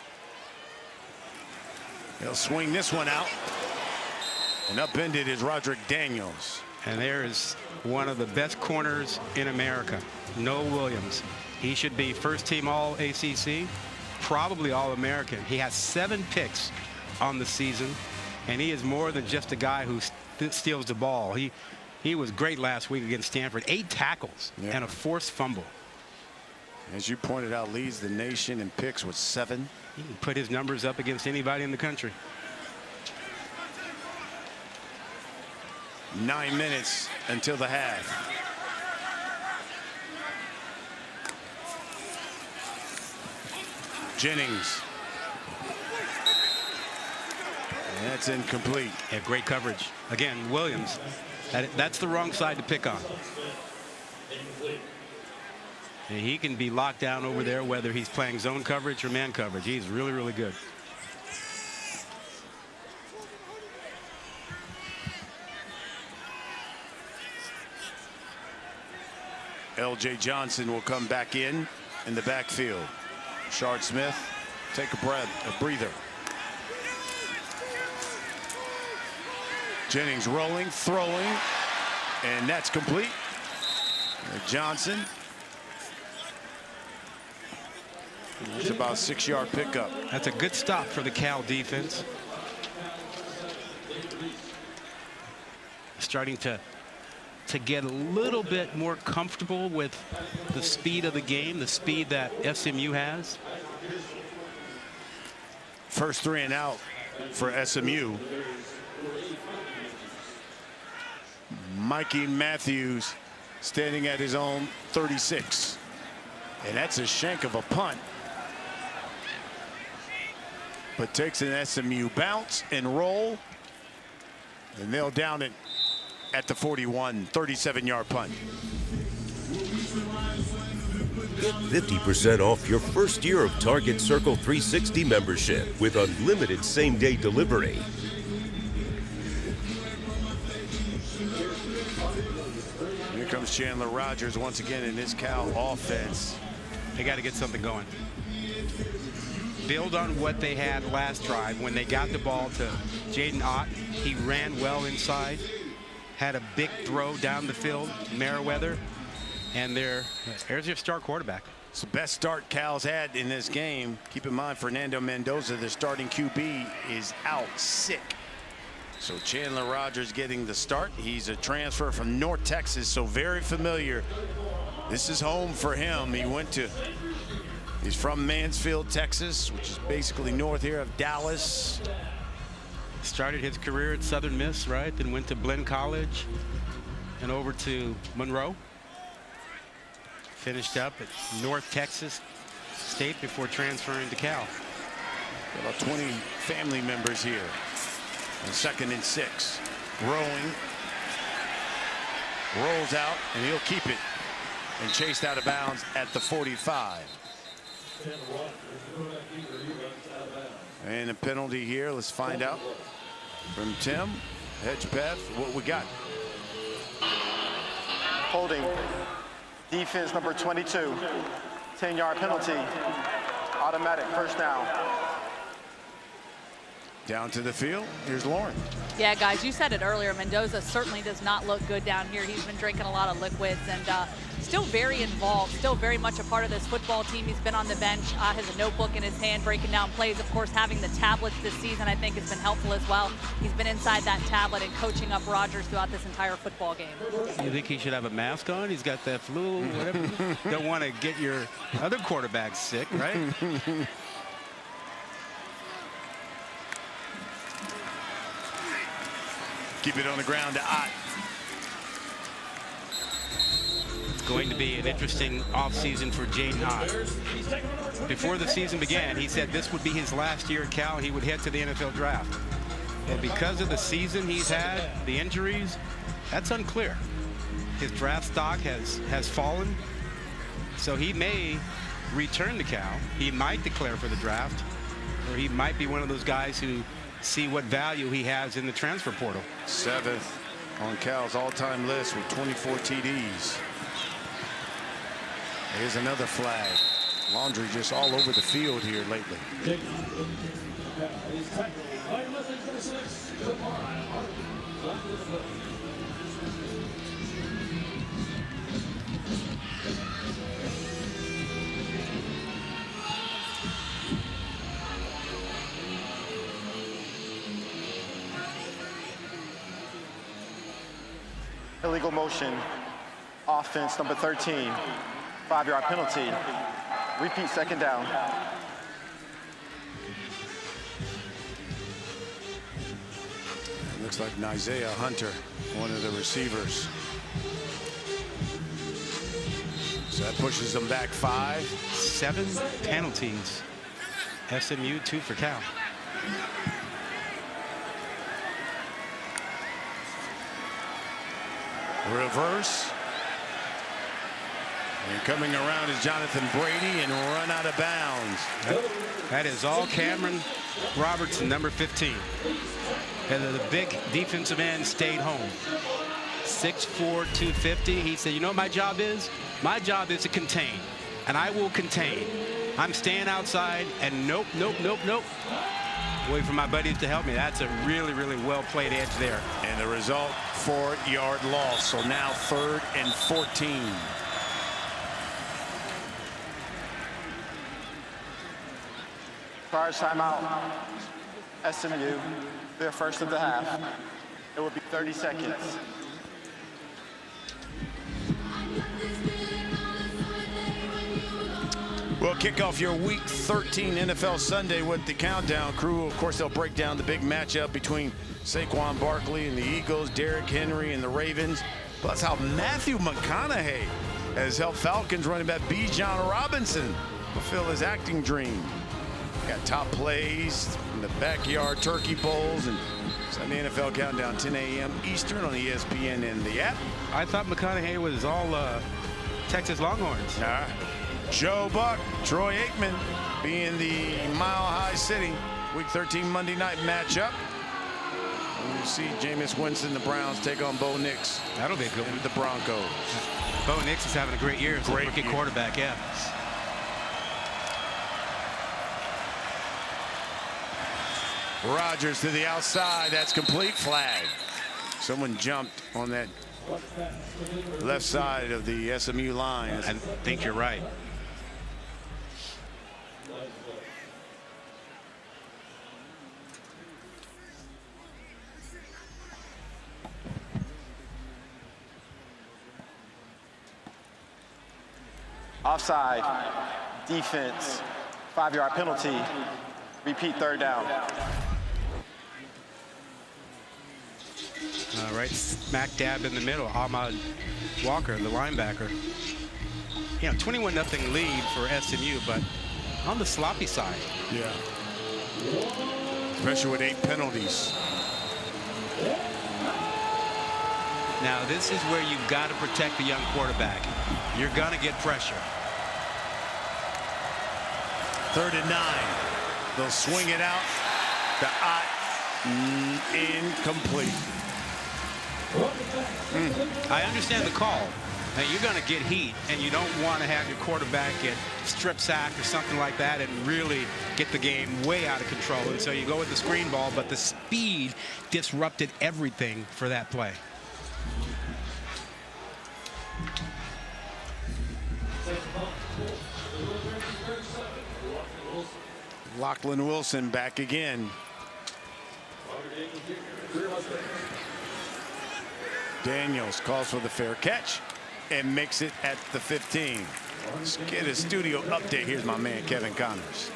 They'll swing this one out. And upended is Roderick Daniels. And there is one of the best corners in America, Noah Williams. He should be first team all ACC, probably all American. He has 7 picks on the season, and he is more than just a guy who steals the ball. He was great last week against Stanford. 8 tackles and a forced fumble. As you pointed out, leads the nation in picks with 7. He can put his numbers up against anybody in the country. 9 minutes until the half. Jennings. And that's incomplete. Yeah, great coverage. Again, Williams. That's the wrong side to pick on. And he can be locked down over there, whether he's playing zone coverage or man coverage. He's really, really good. L.J. Johnson will come back in the backfield. Brashard Smith, take a breather. Jennings rolling, throwing, and that's complete. Johnson. It's about a 6-yard pickup. That's a good stop for the Cal defense. Starting to get a little bit more comfortable with the speed of the game, the speed that SMU has. First 3 and out for SMU. Mikey Matthews standing at his own 36. And that's a shank of a punt. But takes an SMU bounce and roll. And they'll down it at the 41, 37-yard punt. Get 50% off your first year of Target Circle 360 membership with unlimited same-day delivery. Here comes Chandler Rogers once again in this Cal offense. They got to get something going. Build on what they had last drive when they got the ball to Jaden Ott. He ran well inside. Had a big throw down the field, Merriweather, and there's your star quarterback. It's the best start Cal's had in this game. Keep in mind, Fernando Mendoza, their starting QB, is out sick. So Chandler Rogers getting the start. He's a transfer from North Texas, so very familiar. This is home for him. He's from Mansfield, Texas, which is basically north here of Dallas. Started his career at Southern Miss, right? Then went to Blinn College and over to Monroe. Finished up at North Texas State before transferring to Cal. About 20 family members here. And 2nd and 6. Rolling. Rolls out, and he'll keep it. And chased out of bounds at the 45. And a penalty here. Let's find out from Tim Hedgepeth what we got. Holding. Defense number 22. 10-yard penalty. Automatic first down. Down to the field. Here's Lauren. Yeah, guys, you said it earlier. Mendoza certainly does not look good down here. He's been drinking a lot of liquids, and still very involved, still very much a part of this football team. He's been on the bench, has a notebook in his hand, breaking down plays. Of course, having the tablets this season, I think, has been helpful as well. He's been inside that tablet and coaching up Rogers throughout this entire football game. You think he should have a mask on? He's got that flu, whatever. Don't want to get your other quarterback sick, right? Keep it on the ground to Ott. It's going to be an interesting offseason for Jaden Ott. Before the season began, he said this would be his last year at Cal. He would head to the NFL draft. And because of the season he's had, the injuries, that's unclear. His draft stock has fallen. So he may return to Cal. He might declare for the draft, or he might be one of those guys who see what value he has in the transfer portal. 7th on Cal's all-time list with 24 TDs. Here's another flag. Laundry just all over the field here lately. Illegal motion, offense number 13, 5-yard penalty. Repeat, second down. It looks like Isaiah Hunter, one of the receivers. So that pushes them back 5. 7 penalties. SMU 2 for Cal. Reverse. And coming around is Jonathan Brady and run out of bounds. That is all Cameron Robertson, number 15. And the big defensive end stayed home. 6'4", 250. He said, you know what my job is? My job is to contain. And I will contain. I'm staying outside and nope, nope, nope, nope. Wait for my buddies to help me. That's a really, really well-played edge there. And the result, 4-yard loss. So now 3rd and 14. Prior timeout, SMU, their first of the half. It will be 30 seconds. We'll kick off your Week 13 NFL Sunday with the Countdown Crew. Of course, they'll break down the big matchup between Saquon Barkley and the Eagles, Derrick Henry and the Ravens. Plus how Matthew McConaughey has helped Falcons running back Bijan Robinson fulfill his acting dream. Got top plays in the backyard turkey bowls and Sunday NFL Countdown, 10 a.m. Eastern on ESPN and the app. I thought McConaughey was all Texas Longhorns. Nah. Joe Buck, Troy Aikman being the Mile High City Week 13 Monday night matchup. And you see Jameis Winston, the Browns, take on Bo Nix. That'll be a good one. The Broncos. Bo Nix is having a great year as a rookie quarterback, yeah. Rogers to the outside. That's complete. Flag. Someone jumped on that left side of the SMU line. I think you're right. Offside, defense, 5-yard penalty. Repeat, 3rd down. Right smack dab in the middle, Ahmad Walker, the linebacker. You know, 21-0 lead for SMU, but on the sloppy side. Yeah. Especially with 8 penalties. Now, this is where you've got to protect the young quarterback. You're going to get pressure. 3rd and 9. They'll swing it out. The Ott, incomplete. I understand the call. Now, you're going to get heat, and you don't want to have your quarterback get strip sacked or something like that and really get the game way out of control. And so you go with the screen ball, but the speed disrupted everything for that play. Lachlan Wilson back again. Daniels calls for the fair catch and makes it at the 15. Let's get a studio update. Here's my man, Kevin Connors.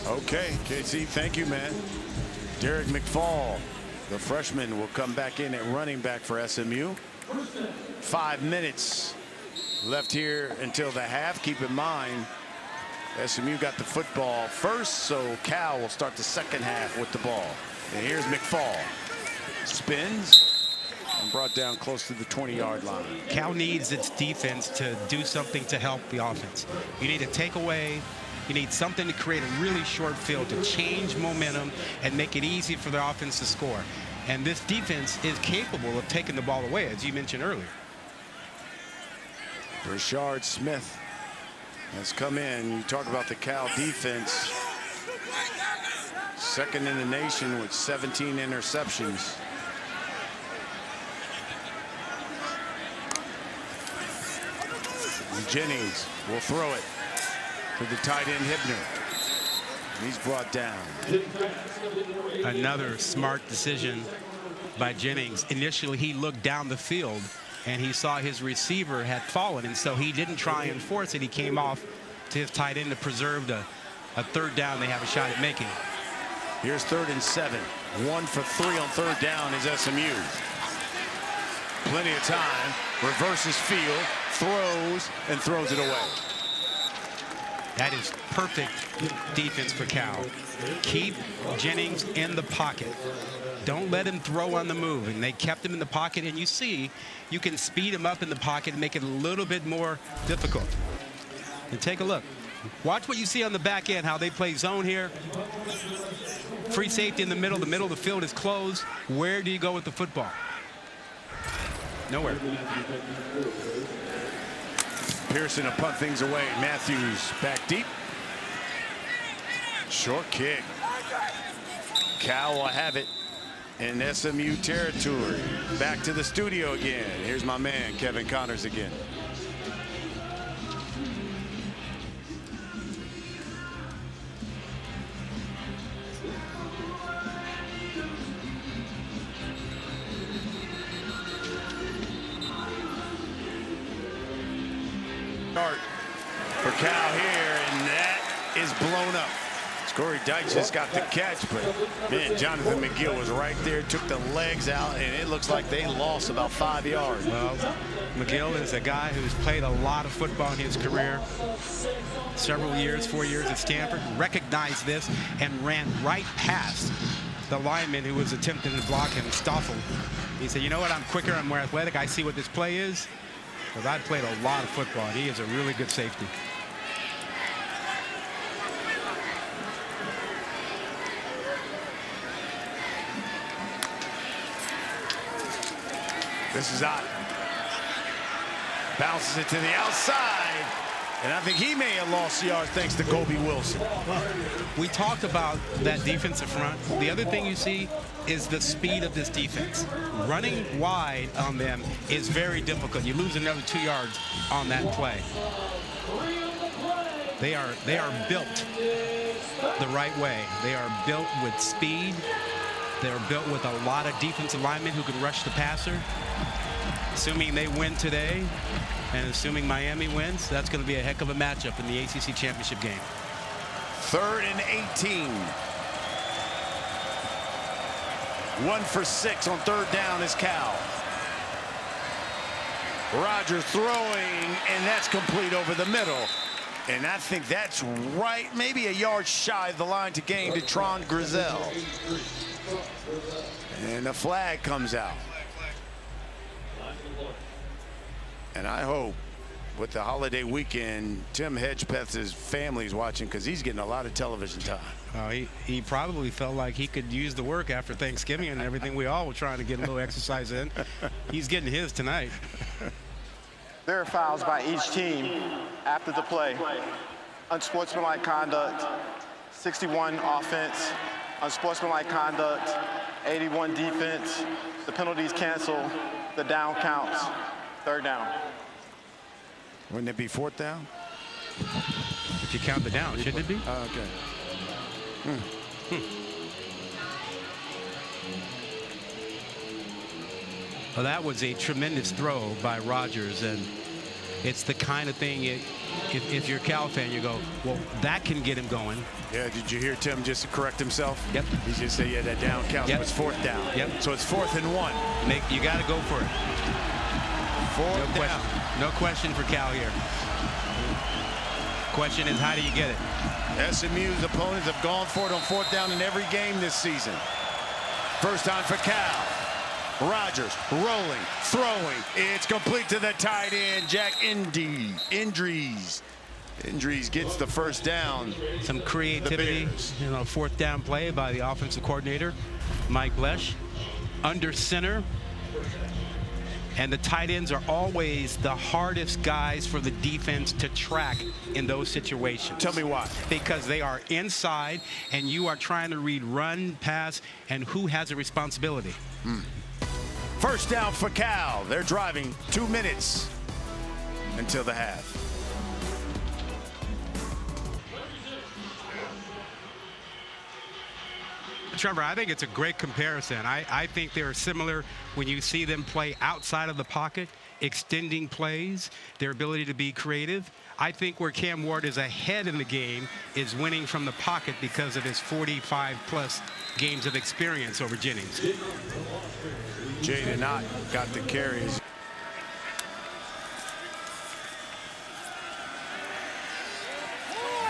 Okay, KC, thank you, man. Derek McFall, the freshman, will come back in at running back for SMU. 5 minutes left here until the half. Keep in mind, SMU got the football first, so Cal will start the second half with the ball. And here's McFall. Spins and brought down close to the 20-yard line. Cal needs its defense to do something to help the offense. You need a takeaway. You need something to create a really short field to change momentum and make it easy for the offense to score. And this defense is capable of taking the ball away, as you mentioned earlier. Brashard Smith has come in. You talk about the Cal defense. Second in the nation with 17 interceptions. Jennings will throw it to the tight end Hibner. He's brought down. Another smart decision by Jennings. Initially, he looked down the field and he saw his receiver had fallen, and so he didn't try and force it. He came off to his tight end to preserve a third down they have a shot at making. Here's 3rd and 7. 1 for 3 on 3rd down is SMU. Plenty of time. Reverses field, throws, and throws it away. That is perfect defense for Cal. Keep Jennings in the pocket. Don't let him throw on the move. And they kept him in the pocket. And you see, you can speed him up in the pocket and make it a little bit more difficult. And take a look. Watch what you see on the back end, how they play zone here. Free safety in the middle. The middle of the field is closed. Where do you go with the football? Nowhere. Pearson to punt things away. Matthews back deep. Short kick. Cal will have it in SMU territory. Back to the studio again. Here's my man, Kevin Connors again. Start for Cal here, and that is blown up. Corey Dyche just got the catch, but man, Jonathan McGill was right there, took the legs out, and it looks like they lost about 5 yards. Well, McGill is a guy who's played a lot of football in his career. Several years, 4 years at Stanford, recognized this and ran right past the lineman who was attempting to block him, Stoffel. He said, you know what, I'm quicker, I'm more athletic, I see what this play is. Because I've played a lot of football. He is a really good safety. This is out. Bounces it to the outside. And I think he may have lost yards thanks to Kobe Wilson. We talked about that defensive front. The other thing you see is the speed of this defense. Running wide on them is very difficult. You lose another 2 yards on that play. They are built the right way. They are built with speed. They are built with a lot of defensive linemen who can rush the passer. Assuming they win today, and assuming Miami wins, that's going to be a heck of a matchup in the ACC championship game. 3rd and 18. 1 for 6 on 3rd down is Cal. Rogers throwing, and that's complete over the middle. And I think that's right, maybe a yard shy of the line to gain to Tron Grizel. And the flag comes out. And I hope with the holiday weekend, Tim Hedgepeth's family is watching because he's getting a lot of television time. He probably felt like he could use the work after Thanksgiving and everything. We all were trying to get a little exercise in. He's getting his tonight. There are fouls by each team after the play. Unsportsmanlike conduct, 61 offense. Unsportsmanlike conduct, 81 defense. The penalties cancel. The down counts. Third down. Wouldn't it be fourth down? If you count the down, shouldn't it be? Okay. Well, that was a tremendous throw by Rogers, and it's the kind of thing if you're a Cal fan, you go, well, that can get him going. Yeah, did you hear Tim just correct himself? Yep. He just said, yeah, that down counts. Yep. It's fourth down. Yep. So it's 4th and 1. You got to go for it. Fourth down. No question for Cal here. Question is, how do you get it? SMU's opponents have gone for it on 4th down in every game this season. First time for Cal. Rogers rolling, throwing. It's complete to the tight end, Jack Indries. Indries gets the first down. Some creativity, 4th down play by the offensive coordinator, Mike Blesh. Under center. And the tight ends are always the hardest guys for the defense to track in those situations. Tell me why. Because they are inside, and you are trying to read run, pass, and who has a responsibility. First down for Cal. They're driving 2 minutes until the half. Trevor, I think it's a great comparison. I think they're similar when you see them play outside of the pocket, extending plays, their ability to be creative. I think where Cam Ward is ahead in the game is winning from the pocket because of his 45-plus games of experience over Jennings. Jaden Ott got the carries.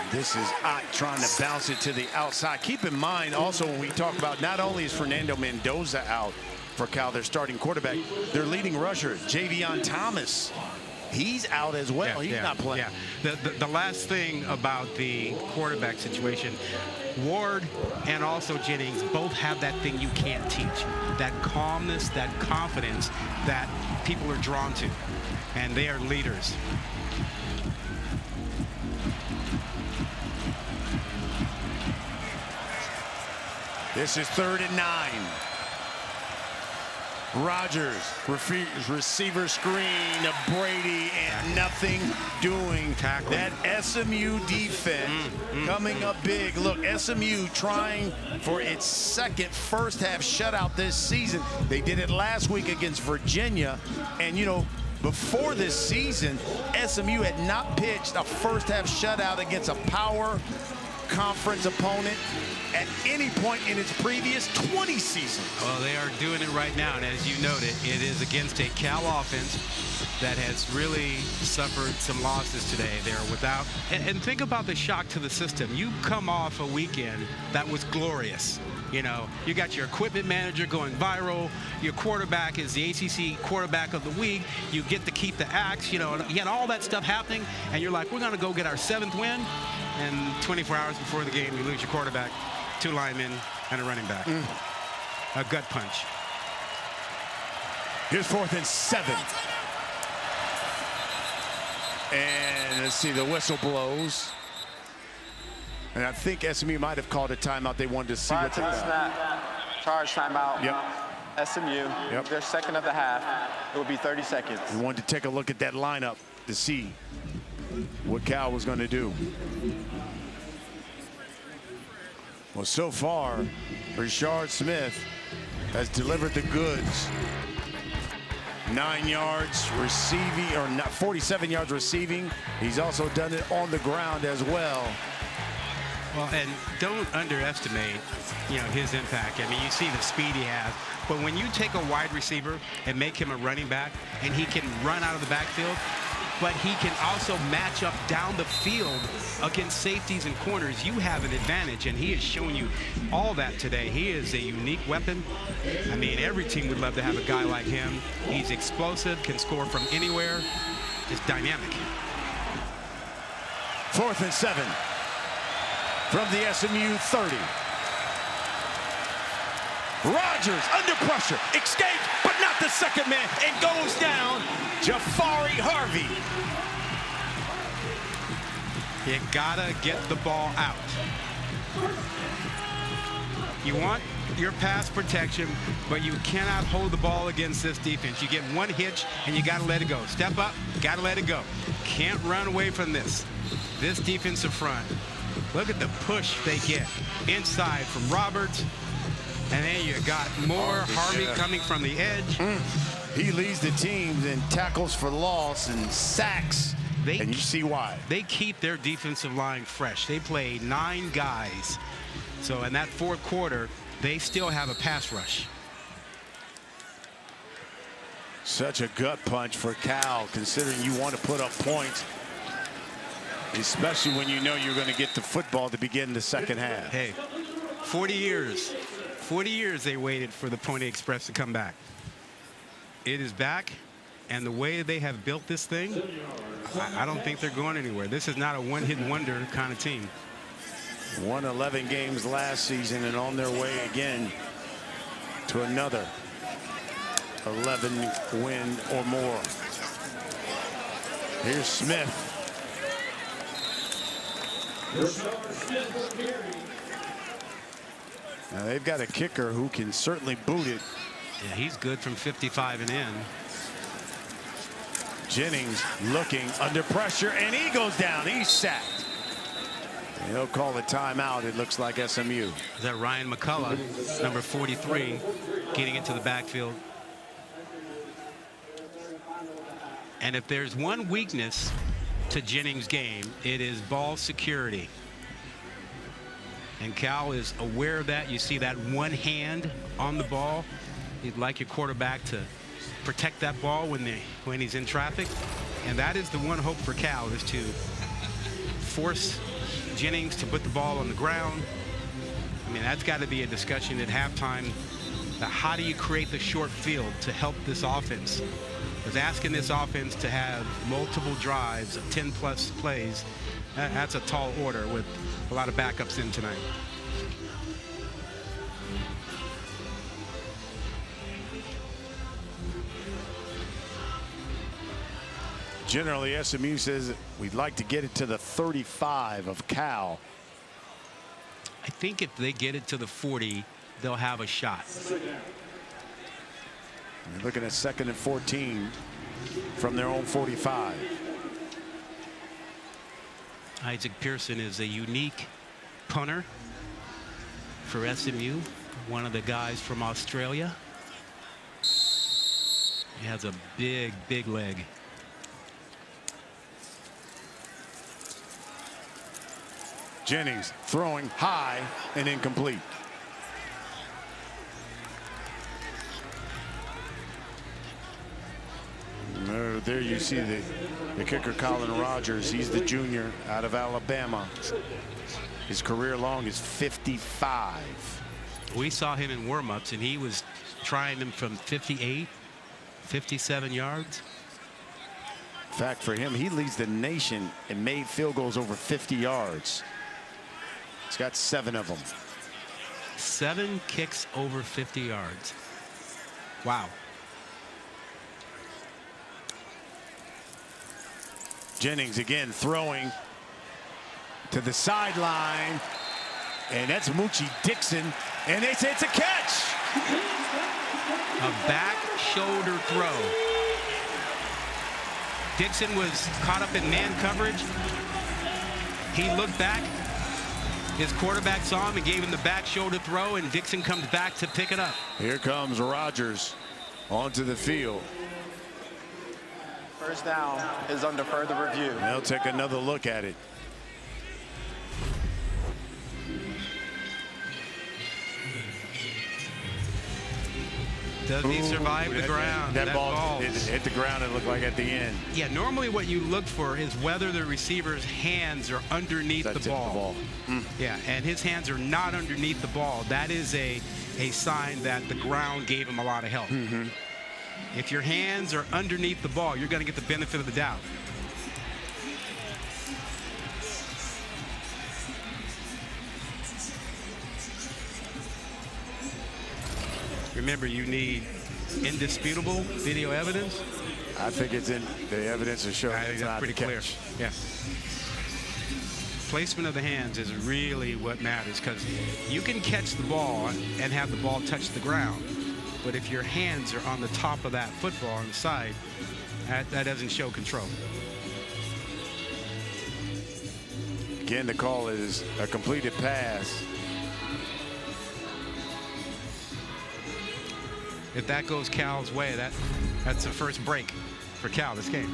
This is Ott trying to bounce it to the outside. Keep in mind also when we talk about not only is Fernando Mendoza out for Cal, their starting quarterback, their leading rusher, Javion Thomas. He's out as well. He's not playing. Yeah. The last thing about the quarterback situation, Ward and also Jennings both have that thing you can't teach, that calmness, that confidence that people are drawn to, and they are leaders. This is 3rd and 9. Rogers, receiver screen of Brady, and nothing doing. That SMU defense coming up big. Look, SMU trying for its second first-half shutout this season. They did it last week against Virginia, and before this season, SMU had not pitched a first-half shutout against a power conference opponent at any point in its previous 20 seasons. Well, they are doing it right now, and as you noted, it is against a Cal offense that has really suffered some losses today. They're without, and think about the shock to the system. You come off a weekend that was glorious. You got your equipment manager going viral. Your quarterback is the ACC quarterback of the week. You get to keep the axe. You had all that stuff happening, and you're like, we're going to go get our 7th win. And 24 hours before the game, you lose your quarterback, 2 linemen, and a running back. A gut punch. Here's 4th and 7. And let's see, the whistle blows. And I think SMU might have called a timeout. They wanted to see what they got. Snap. Charge timeout. Yep. SMU. Yep. Their second of the half. It will be 30 seconds. We wanted to take a look at that lineup to see what Cal was going to do. Well, so far, Brashard Smith has delivered the goods. 9 yards receiving, or 47 yards receiving. He's also done it on the ground as well. Well, and don't underestimate, his impact. I mean, you see the speed he has. But when you take a wide receiver and make him a running back, and he can run out of the backfield, but he can also match up down the field against safeties and corners, you have an advantage, and he has shown you all that today. He is a unique weapon. I mean, every team would love to have a guy like him. He's explosive, can score from anywhere. just dynamic. 4th and 7 from the SMU 30. Rogers under pressure, escapes, but not the second man, and goes down. Jafari Harvey. You gotta get the ball out. You want your pass protection, but you cannot hold the ball against this defense. You get one hitch and you gotta let it go. Step up, gotta let it go. Can't run away from this defensive front. Look at the push they get inside from Roberts. And then you got more Harvey coming from the edge. He leads the team in tackles for loss and sacks. And you see why. They keep their defensive line fresh. They play 9 guys. So in that 4th quarter, they still have a pass rush. Such a gut punch for Cal, considering you want to put up points, especially when you know you're going to get the football to begin the second half. Hey, 40 years they waited for the Pony Express to come back. It is back, and the way they have built this thing, I don't think they're going anywhere. This is not a one-hit wonder kind of team. Won 11 games last season and on their way again to another 11 win or more. Here's Smith. Now they've got a kicker who can certainly boot it. Yeah, he's good from 55 and in. Jennings looking under pressure, and he goes down. He's sacked. And he'll call a timeout. It looks like SMU. Is that Ryan McCullough, number 43, getting into the backfield? And if there's one weakness to Jennings' game, it is ball security. And Cal is aware of that. You see that one hand on the ball. You'd like your quarterback to protect that ball when he's in traffic. And that is the one hope for Cal, is to force Jennings to put the ball on the ground. I mean, that's got to be a discussion at halftime. How do you create the short field to help this offense? Because asking this offense to have multiple drives of 10+ plays, that's a tall order with a lot of backups in tonight. Generally, SMU says we'd like to get it to the 35 of Cal. I think if they get it to the 40, they'll have a shot. You're looking at 2nd and 14 from their own 45. Isaac Pearson is a unique punter for SMU, one of the guys from Australia. He has a big leg. Jennings throwing high and incomplete. There you see the kicker, Colin Rogers. He's the junior out of Alabama. His career long is 55. We saw him in warm-ups, and he was trying them from 58, 57 yards. In fact, for him, he leads the nation in made field goals over 50 yards. He's got 7 of them. 7 kicks over 50 yards. Wow. Jennings again throwing to the sideline, and that's Moochie Dixon, and they say it's a catch. A back shoulder throw. Dixon was caught up in man coverage. He looked back. His quarterback saw him and gave him the back shoulder throw, and Dixon comes back to pick it up. Here comes Rogers onto the field. First down is under further review. They'll take another look at it. Does he survive the ground? That ball hit the ground, it looked like, at the end. Yeah, normally what you look for is whether the receiver's hands are underneath the ball. Yeah, and his hands are not underneath the ball. That is a sign that the ground gave him a lot of help. If your hands are underneath the ball, you're going to get the benefit of the doubt. Remember, you need indisputable video evidence. I think it's in the evidence is showing. I think that's pretty clear. Yeah. Placement of the hands is really what matters, because you can catch the ball and have the ball touch the ground, but if your hands are on the top of that football on the side, that doesn't show control. Again, the call is a completed pass. If that goes Cal's way, that's the first break for Cal this game.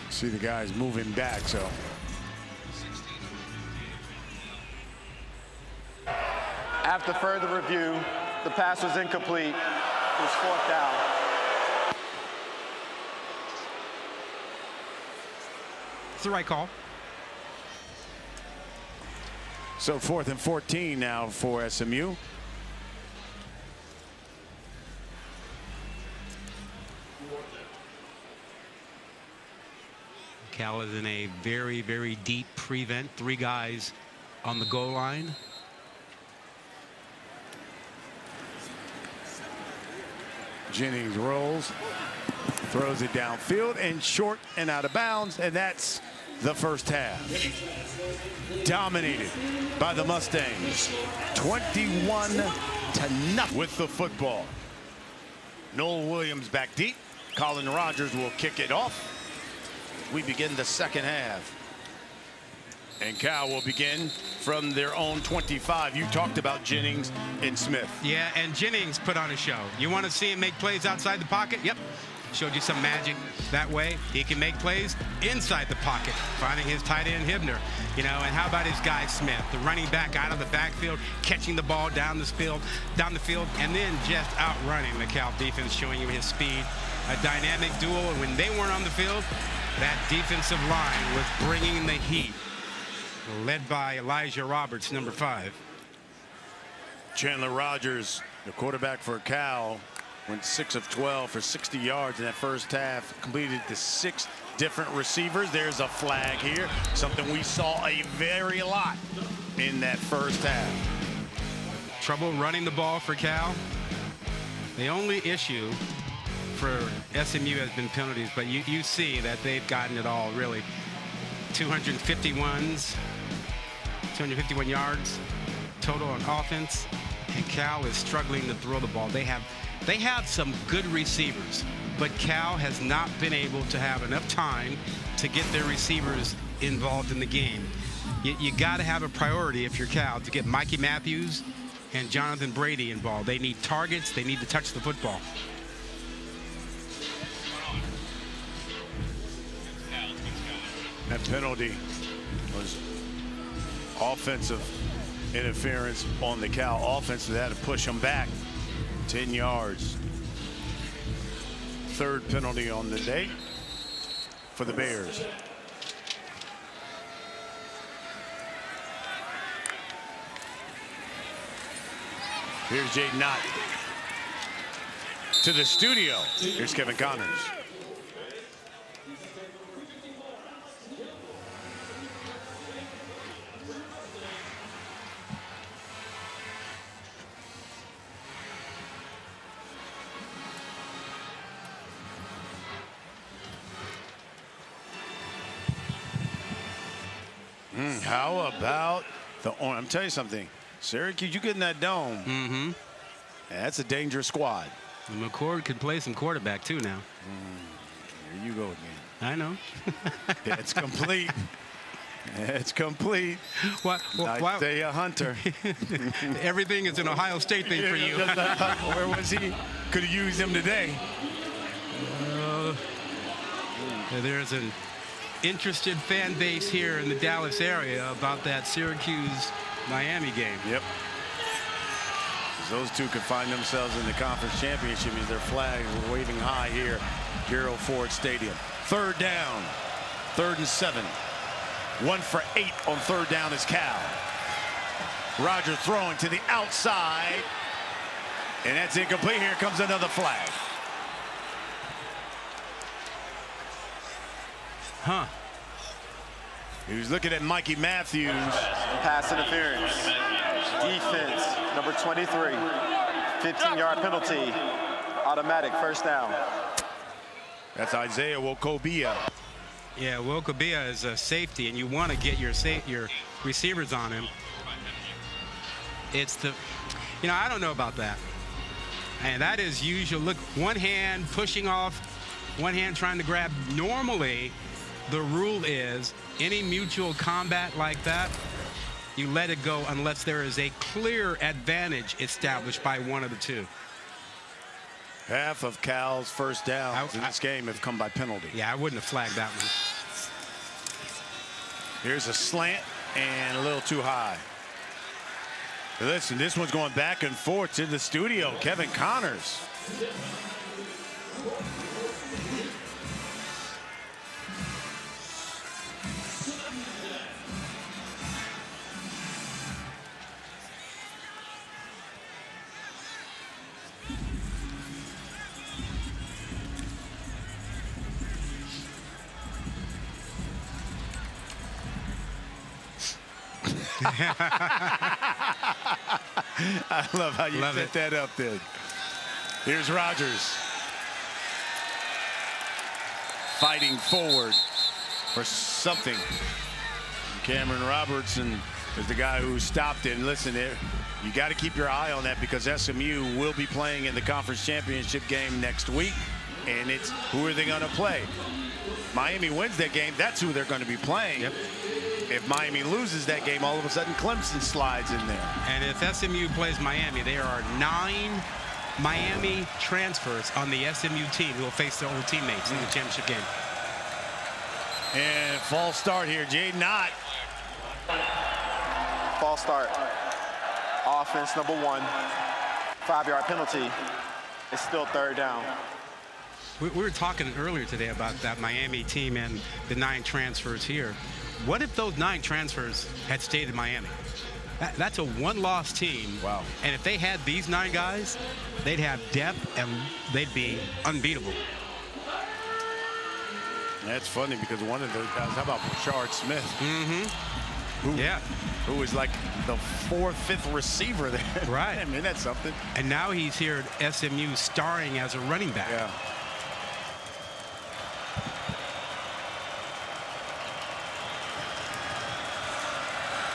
See the guys moving back, so. After further review, the pass was incomplete. It was fourth down. It's the right call. So 4th and 14 now for SMU. Cal is in a very, very deep prevent. 3 guys on the goal line. Jennings rolls, throws it downfield and short and out of bounds, and that's the first half. Dominated by the Mustangs, 21-0 with the football. Noel Williams back deep. Colin Rogers will kick it off. We begin the second half. And Cal will begin from their own 25. You talked about Jennings and Smith. Yeah, and Jennings put on a show. You want to see him make plays outside the pocket? Yep. Showed you some magic that way. He can make plays inside the pocket, finding his tight end Hibner. You know, and how about his guy Smith, the running back out of the backfield, catching the ball down the field, and then just outrunning the Cal defense, showing him his speed. A dynamic duel, and when they weren't on the field, that defensive line was bringing the heat, led by Elijah Roberts, number 5. Chandler Rogers, the quarterback for Cal, went 6 of 12 for 60 yards in that first half, completed to 6 different receivers. There's a flag here, something we saw a very lot in that first half. Trouble running the ball for Cal. The only issue for SMU has been penalties, but you see that they've gotten it all, really. 251 yards total on offense, and Cal is struggling to throw the ball. They have some good receivers, but Cal has not been able to have enough time to get their receivers involved in the game. You got to have a priority if you're Cal to get Mikey Matthews and Jonathan Brady involved. They need targets. They need to touch the football. That penalty was offensive interference on the Cal offense. They had to push them back 10 yards. 3rd penalty on the day for the Bears. Here's Jaden Knott to the studio. Here's Kevin Connors. How about the orange? I'm telling you something. Syracuse, you get in that dome. Mm-hmm. That's a dangerous squad. And McCord could play some quarterback too now. Here you go again. I know. It's complete. It's complete. What? They a Hunter. Everything is an Ohio State thing for you. Where was he? Could have used him today. There's an interested fan base here in the Dallas area about that Syracuse-Miami game. Yep. Those two could find themselves in the conference championship as their flags were waving high here, Gerald Ford Stadium. 3rd down, 3rd and 7. 1 for 8 on 3rd down is Cal. Rogers throwing to the outside. And that's incomplete. Here comes another flag. Huh. He was looking at Mikey Matthews. Pass interference. Defense, number 23. 15-yard penalty. Automatic first down. That's Isaiah Wokobia. Yeah, Wokobia is a safety, and you want to get your receivers on him. It's the, I don't know about that. And that is usual. Look, one hand pushing off, one hand trying to grab. Normally, the rule is any mutual combat like that, you let it go unless there is a clear advantage established by one of the two. Half of Cal's first downs in this game have come by penalty. Yeah, I wouldn't have flagged that one. Here's a slant and a little too high. Listen, this one's going back and forth to the studio. Kevin Connors. I love how you set that up then. Here's Rogers. Fighting forward for something. Cameron Robertson is the guy who stopped it. And listen, you got to keep your eye on that because SMU will be playing in the conference championship game next week. And it's who are they going to play? Miami wins that game. That's who they're going to be playing. Yep. If Miami loses that game, all of a sudden Clemson slides in there. And if SMU plays Miami, there are 9 Miami transfers on the SMU team who will face their old teammates in the championship game. And false start here, Jay Knott. False start. Offense number 1. 5-yard penalty. It's still third down. We were talking earlier today about that Miami team and the 9 transfers here. What if those 9 transfers had stayed in Miami? That's a one-loss team. Wow. And if they had these 9 guys, they'd have depth and they'd be unbeatable. That's funny because one of those guys, how about Brashard Smith? Who was like the 4th, 5th receiver there. Right. I mean, that's something. And now he's here at SMU starring as a running back. Yeah.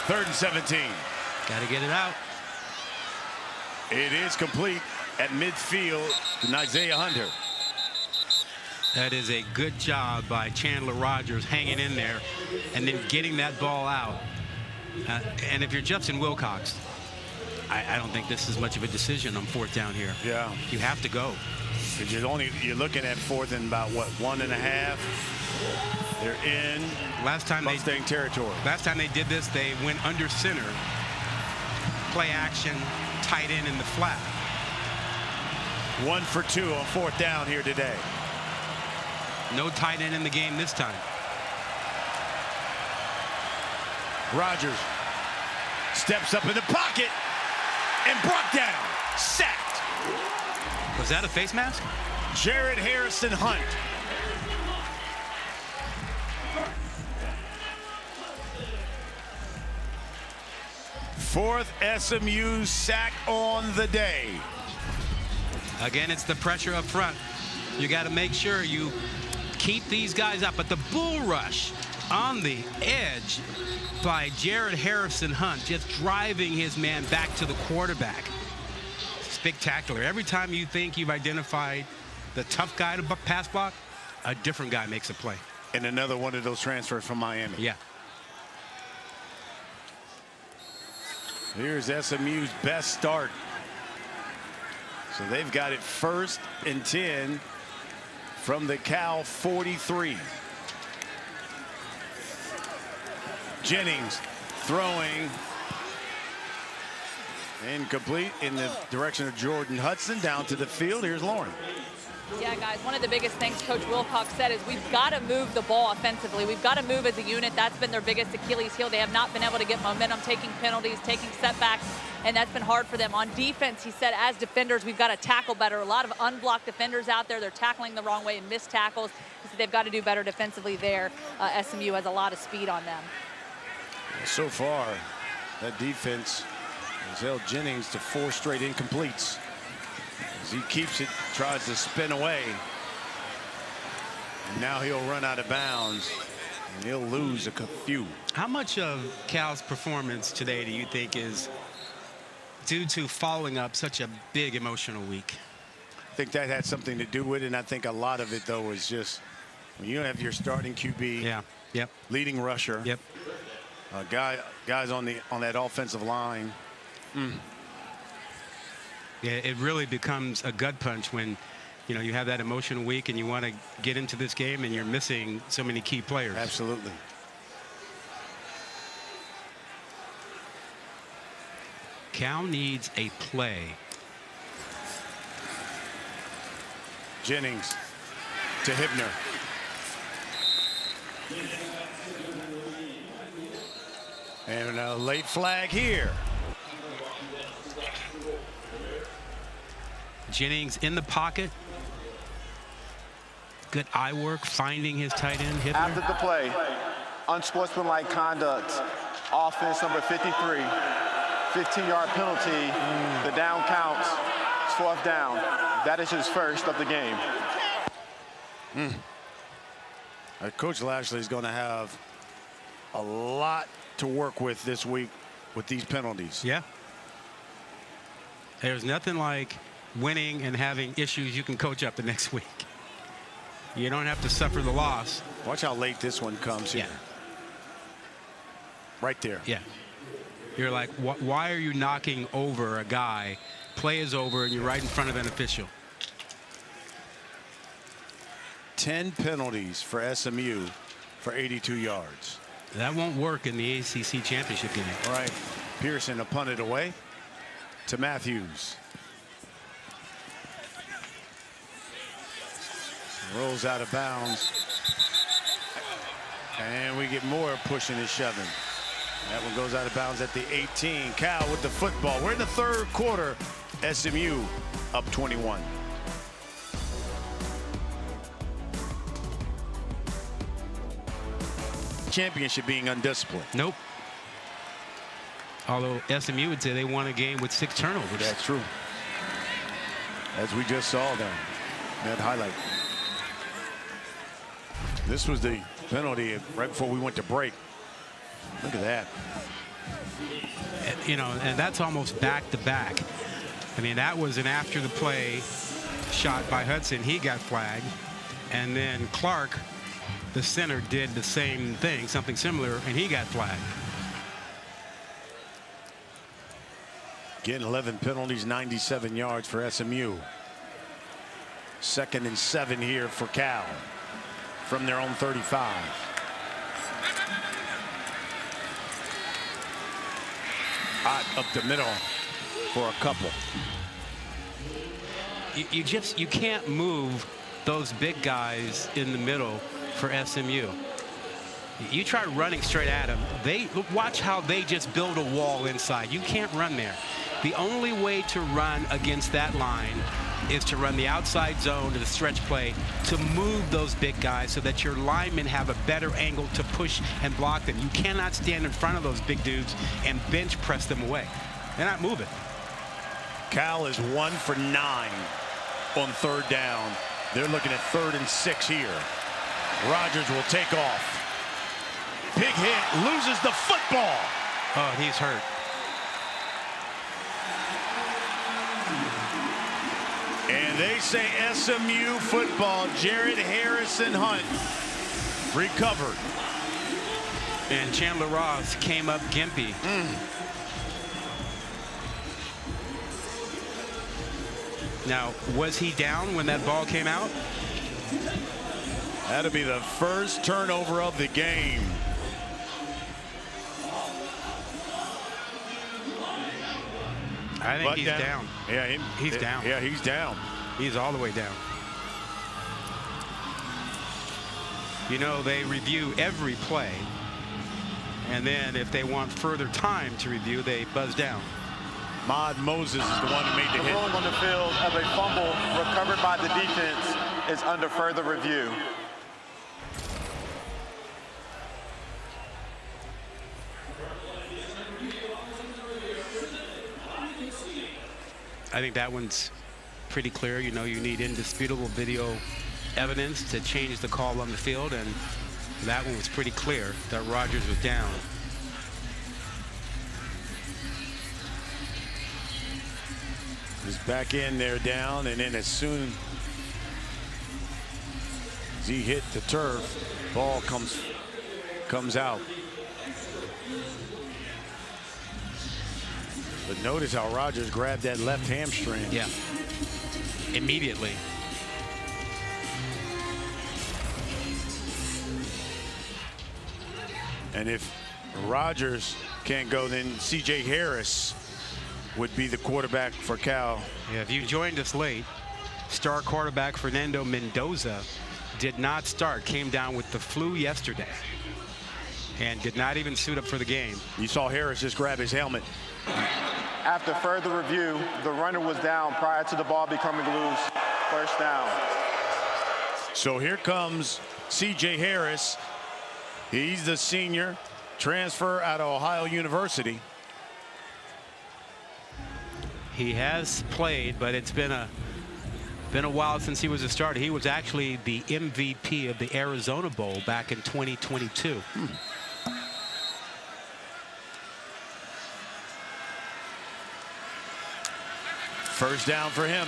Third and 17. Got to get it out. It is complete at midfield to Isaiah Hunter. That is a good job by Chandler Rogers hanging in there and then getting that ball out. And if you're Jefferson Wilcox, I don't think this is much of a decision on 4th down here. Yeah. You have to go. Because you're looking at 4th and about, what, 1.5? They're in Mustang territory. Last time they did this, they went under center. Play action, tight end in the flat. 1 for 2 on 4th down here today. No tight end in the game this time. Rogers steps up in the pocket and brought down, sacked. Was that a face mask? Jared Harrison Hunt. Fourth SMU sack on the day. Again, it's the pressure up front. You got to make sure you keep these guys up. But the bull rush on the edge by Jared Harrison Hunt, just driving his man back to the quarterback. Spectacular. Every time you think you've identified the tough guy to pass block, a different guy makes a play. And another one of those transfers from Miami. Yeah. Here's SMU's best start. So they've got it 1st and 10 from the Cal 43. Jennings throwing incomplete in the direction of Jordan Hudson down to the field. Here's Lauren. Yeah, guys, one of the biggest things Coach Wilcox said is we've got to move the ball offensively. We've got to move as a unit. That's been their biggest Achilles heel. They have not been able to get momentum, taking penalties, taking setbacks, and that's been hard for them. On defense, he said, as defenders, we've got to tackle better. A lot of unblocked defenders out there. They're tackling the wrong way and missed tackles. He said they've got to do better defensively there. SMU has a lot of speed on them. So far, that defense has held Jennings to 4 straight incompletes. As he keeps it, tries to spin away. And now he'll run out of bounds, and he'll lose a few. How much of Cal's performance today do you think is due to following up such a big emotional week? I think that had something to do with it, and I think a lot of it, though, is just when you don't have your starting QB, leading rusher, guys on that offensive line. Yeah, it really becomes a gut punch when, you know, you have that emotional week and you want to get into this game and you're missing so many key players. Absolutely. Cal needs a play. Jennings to Hibner. And a late flag here. Jennings in the pocket. Good eye work, finding his tight end, Hibner. After the play, unsportsmanlike conduct, offense number 53, 15-yard penalty. The down counts. It's 4th down. That is his first of the game. Coach Lashley is going to have a lot to work with this week with these penalties. Yeah. There's nothing like winning and having issues you can coach up the next week. You don't have to suffer the loss. Watch how late this one comes here. Right there. Yeah. You're like, why are you knocking over a guy? Play is over and you're right in front of an official. 10 penalties for SMU for 82 yards. That won't work in the ACC championship game. All right. Pearson to punt it away to Matthews. Rolls out of bounds. And we get more pushing and shoving. That one goes out of bounds at the 18. Cal with the football. We're in the 3rd quarter. SMU up 21. Championship being undisciplined. Nope. Although SMU would say they won a game with 6 turnovers. That's true. As we just saw there, that highlight. This was the penalty right before we went to break. Look at that. You know, and that's almost back to back. I mean, that was an after the play shot by Hudson. He got flagged. And then Clark, the center, did the same thing, something similar, and he got flagged. Getting 11 penalties, 97 yards for SMU. 2nd and 7 here for Cal from their own 35. Hot up the middle for a couple. You can't move those big guys in the middle for SMU. You try running straight at them. Watch how they just build a wall inside. You can't run there. The only way to run against that line is to run the outside zone to the stretch play to move those big guys so that your linemen have a better angle to push and block them. You cannot stand in front of those big dudes and bench press them away. They're not moving. Cal is 1 for 9 on 3rd down. They're looking at 3rd and 6 here. Rogers will take off. Big hit, loses the football. Oh, he's hurt. And they say SMU football. Jared Harrison Hunt recovered. And Chandler Ross came up gimpy. Now, was he down when that ball came out? That'll be the first turnover of the game. I think he's down. Yeah, he's down. Yeah, he's down. He's all the way down. You know, they review every play, and then if they want further time to review, they buzz down. Mod Moses is the one who made the hit. The ruling on the field of a fumble recovered by the defense is under further review. I think that one's pretty clear. You know, you need indisputable video evidence to change the call on the field, and that one was pretty clear that Rodgers was down. He's back in there down, and then as soon as he hit the turf, ball comes out. But notice how Rodgers grabbed that left hamstring. Yeah. Immediately. And if Rodgers can't go, then C.J. Harris would be the quarterback for Cal. Yeah, if you joined us late, star quarterback Fernando Mendoza did not start, came down with the flu yesterday, and did not even suit up for the game. You saw Harris just grab his helmet. After further review, the runner was down prior to the ball becoming loose. First down. So here comes C.J. Harris. He's the senior transfer out of Ohio University. He has played, but it's been a while since he was a starter. He was actually the MVP of the Arizona Bowl back in 2022. First down for him.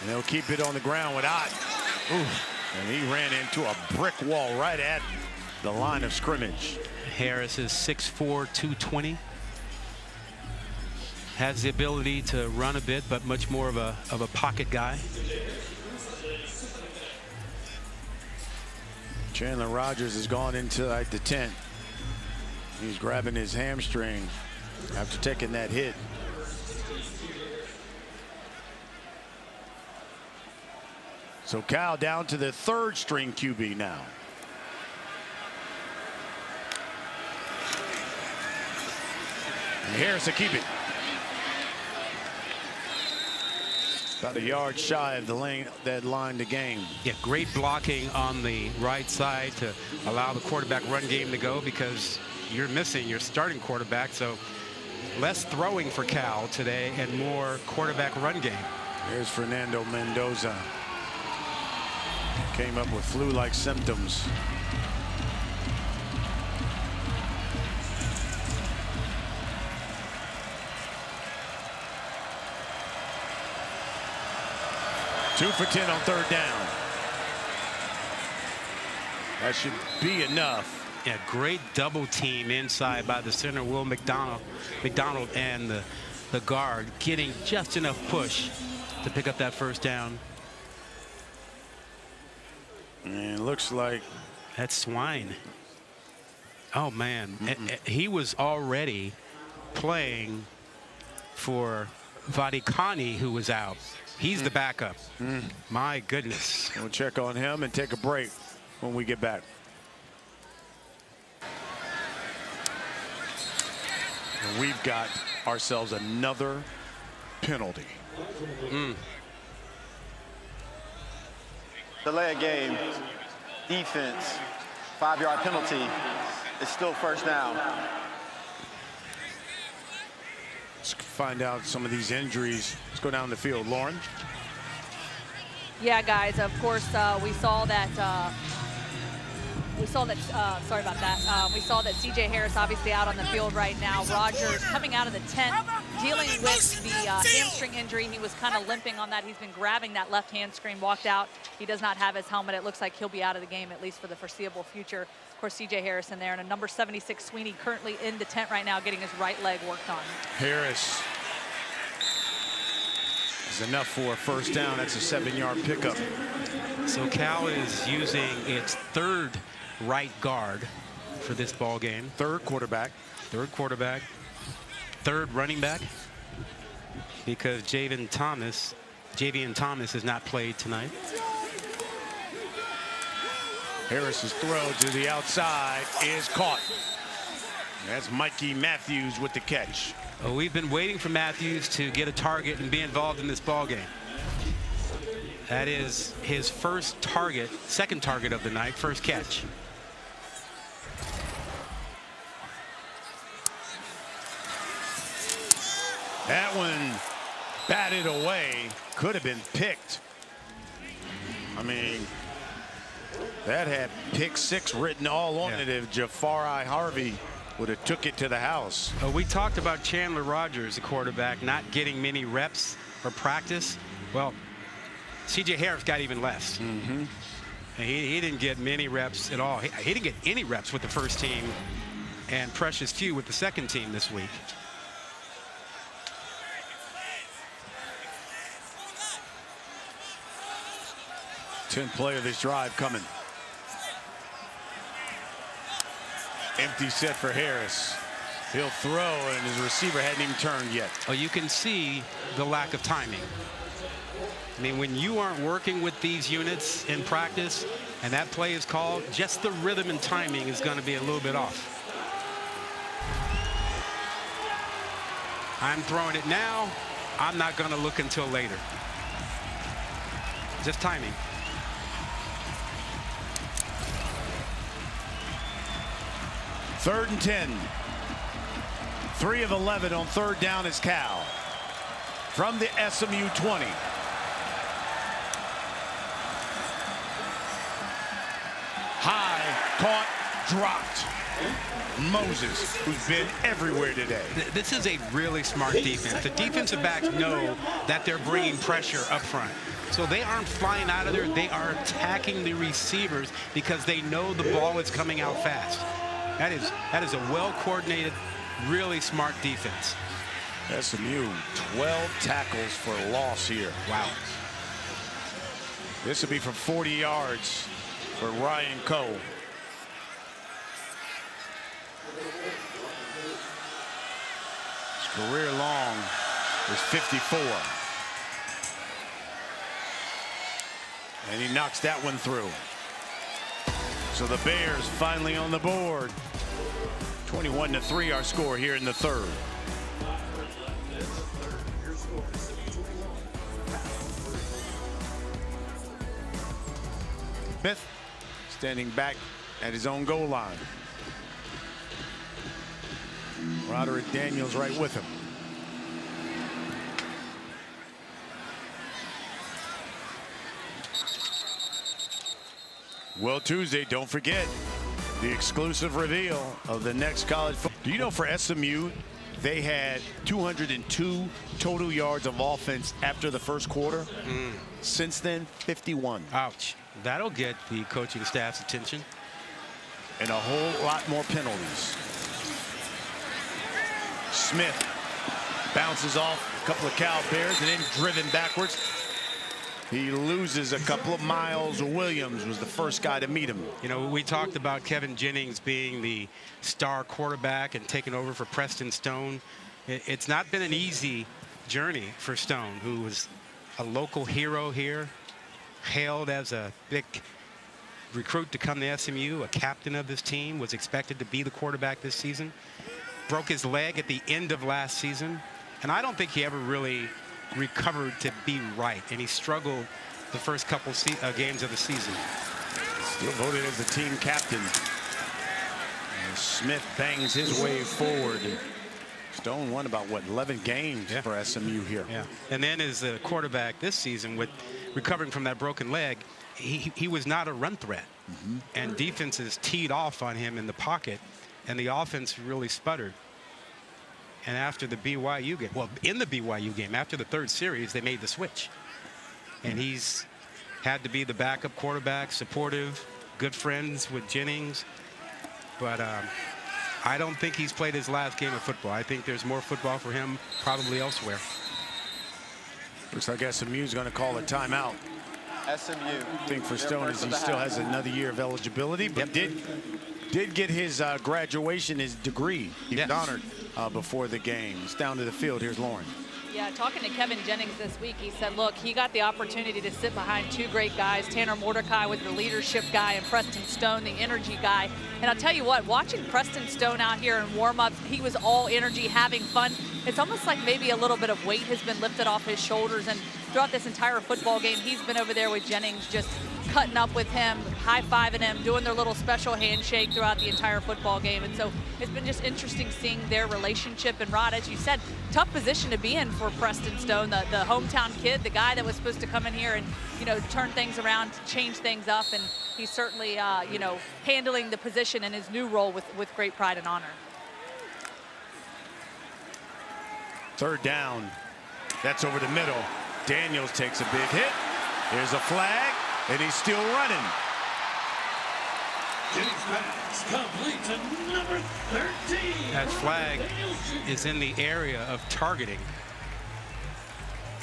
And they'll keep it on the ground with Ott. And he ran into a brick wall right at the line of scrimmage. Harris is 6'4", 220. Has the ability to run a bit, but much more of a pocket guy. Chandler Rodgers has gone into like the tent. He's grabbing his hamstring after taking that hit. So Cal down to the third string QB now. And Harris will keep it. About a yard shy of the lane that lined the game. Yeah, great blocking on the right side to allow the quarterback run game to go, because you're missing your starting quarterback. So less throwing for Cal today and more quarterback run game. Here's Fernando Mendoza. Came up with flu-like symptoms. Two for 10 on third down. That should be enough. Yeah, great double team inside by the center, Will McDonald and the guard getting just enough push to pick up that first down. And it looks like that's Swine. Oh man, he was already playing for Vadikani, who was out. He's the backup. My goodness. We'll check on him and take a break when we get back. And we've got ourselves another penalty. Delay of game, defense, 5-yard penalty. It's still first down. Let's find out some of these injuries. Let's go down the field. Lauren? Yeah, guys, of course, we saw that, sorry about that. We saw that C.J. Harris obviously out on the field right now. Rodgers coming out of the tent, dealing with the hamstring injury. He was kind of limping on that. He's been grabbing that left hamstring, walked out. He does not have his helmet. It looks like he'll be out of the game, at least for the foreseeable future. Of course, C.J. Harris in there, and a number 76 Sweeney currently in the tent right now getting his right leg worked on. Harris is enough for a first down. That's a 7-yard pickup. So Cal is using its third right guard for this ball game. Third quarterback. Third running back, because Javian Thomas has not played tonight. Harris's throw to the outside is caught. That's Mikey Matthews with the catch. Well, we've been waiting for Matthews to get a target and be involved in this ball game. That is his first target, second target of the night, first catch. That one batted away, could have been picked. I mean, that had pick 6 written all on it if Jafari Harvey would have took it to the house. We talked about Chandler Rogers, the quarterback, not getting many reps or practice. Well, C.J. Harris got even less. And he didn't get many reps at all. He didn't get any reps with the first team and precious few with the second team this week. Tenth play of this drive coming. Empty set for Harris. He'll throw, and his receiver hadn't even turned yet. Oh, you can see the lack of timing. I mean, when you aren't working with these units in practice and that play is called, just the rhythm and timing is going to be a little bit off. I'm throwing it now. I'm not going to look until later. Just timing. Third and 10. 3 of 11 on third down is Cal. From the SMU 20. High, caught, dropped. Moses, who's been everywhere today. This is a really smart defense. The defensive backs know that they're bringing pressure up front. So they aren't flying out of there. They are attacking the receivers because they know the ball is coming out fast. That is a well-coordinated, really smart defense. SMU, 12 tackles for loss here. Wow. This will be from 40 yards for Ryan Coe. His career long is 54. And he knocks that one through. So the Bears finally on the board. 21-3 our score here in the third. Smith standing back at his own goal line. Roderick Daniels right with him. Well, Tuesday, don't forget the exclusive reveal of the next college football. Do you know for SMU, they had 202 total yards of offense after the first quarter? Since then, 51. Ouch. That'll get the coaching staff's attention. And a whole lot more penalties. Smith bounces off a couple of Cal Bears and then driven backwards. He loses a couple of miles. Williams was the first guy to meet him. You know, we talked about Kevin Jennings being the star quarterback and taking over for Preston Stone. It's not been an easy journey for Stone, who was a local hero here, hailed as a big recruit to come to SMU, a captain of this team, was expected to be the quarterback this season. Broke his leg at the end of last season, and I don't think he ever really recovered to be right, and he struggled the first couple games of the season. Still voted as the team captain. And Smith bangs his way forward. Stone won about, what, 11 games for SMU here. Yeah. And then as the quarterback this season, with recovering from that broken leg, he was not a run threat. And defenses teed off on him in the pocket, and the offense really sputtered. And after the BYU game, well, in the BYU game, after the third series, they made the switch. And he's had to be the backup quarterback, supportive, good friends with Jennings. But I don't think he's played his last game of football. I think there's more football for him probably elsewhere. Looks like SMU's going to call a timeout. SMU. I think for Stone is he still has another year of eligibility, but did get his graduation, his degree. He was honored before the game. It's down to the field. Here's Lauren. Yeah, talking to Kevin Jennings this week, he said, look, he got the opportunity to sit behind two great guys. Tanner Mordecai was the leadership guy, and Preston Stone, the energy guy. And I'll tell you what, watching Preston Stone out here in warm-ups, he was all energy, having fun. It's almost like maybe a little bit of weight has been lifted off his shoulders, and throughout this entire football game, he's been over there with Jennings, just cutting up with him, high-fiving him, doing their little special handshake throughout the entire football game. And so it's been just interesting seeing their relationship. And Rod, as you said, tough position to be in for Preston Stone, the hometown kid, the guy that was supposed to come in here and, you know, turn things around, change things up. And he's certainly, you know, handling the position in his new role with great pride and honor. Third down. That's over the middle. Daniels takes a big hit. There's a flag, and he's still running. Jennings pass complete to number 13. That flag is in the area of targeting.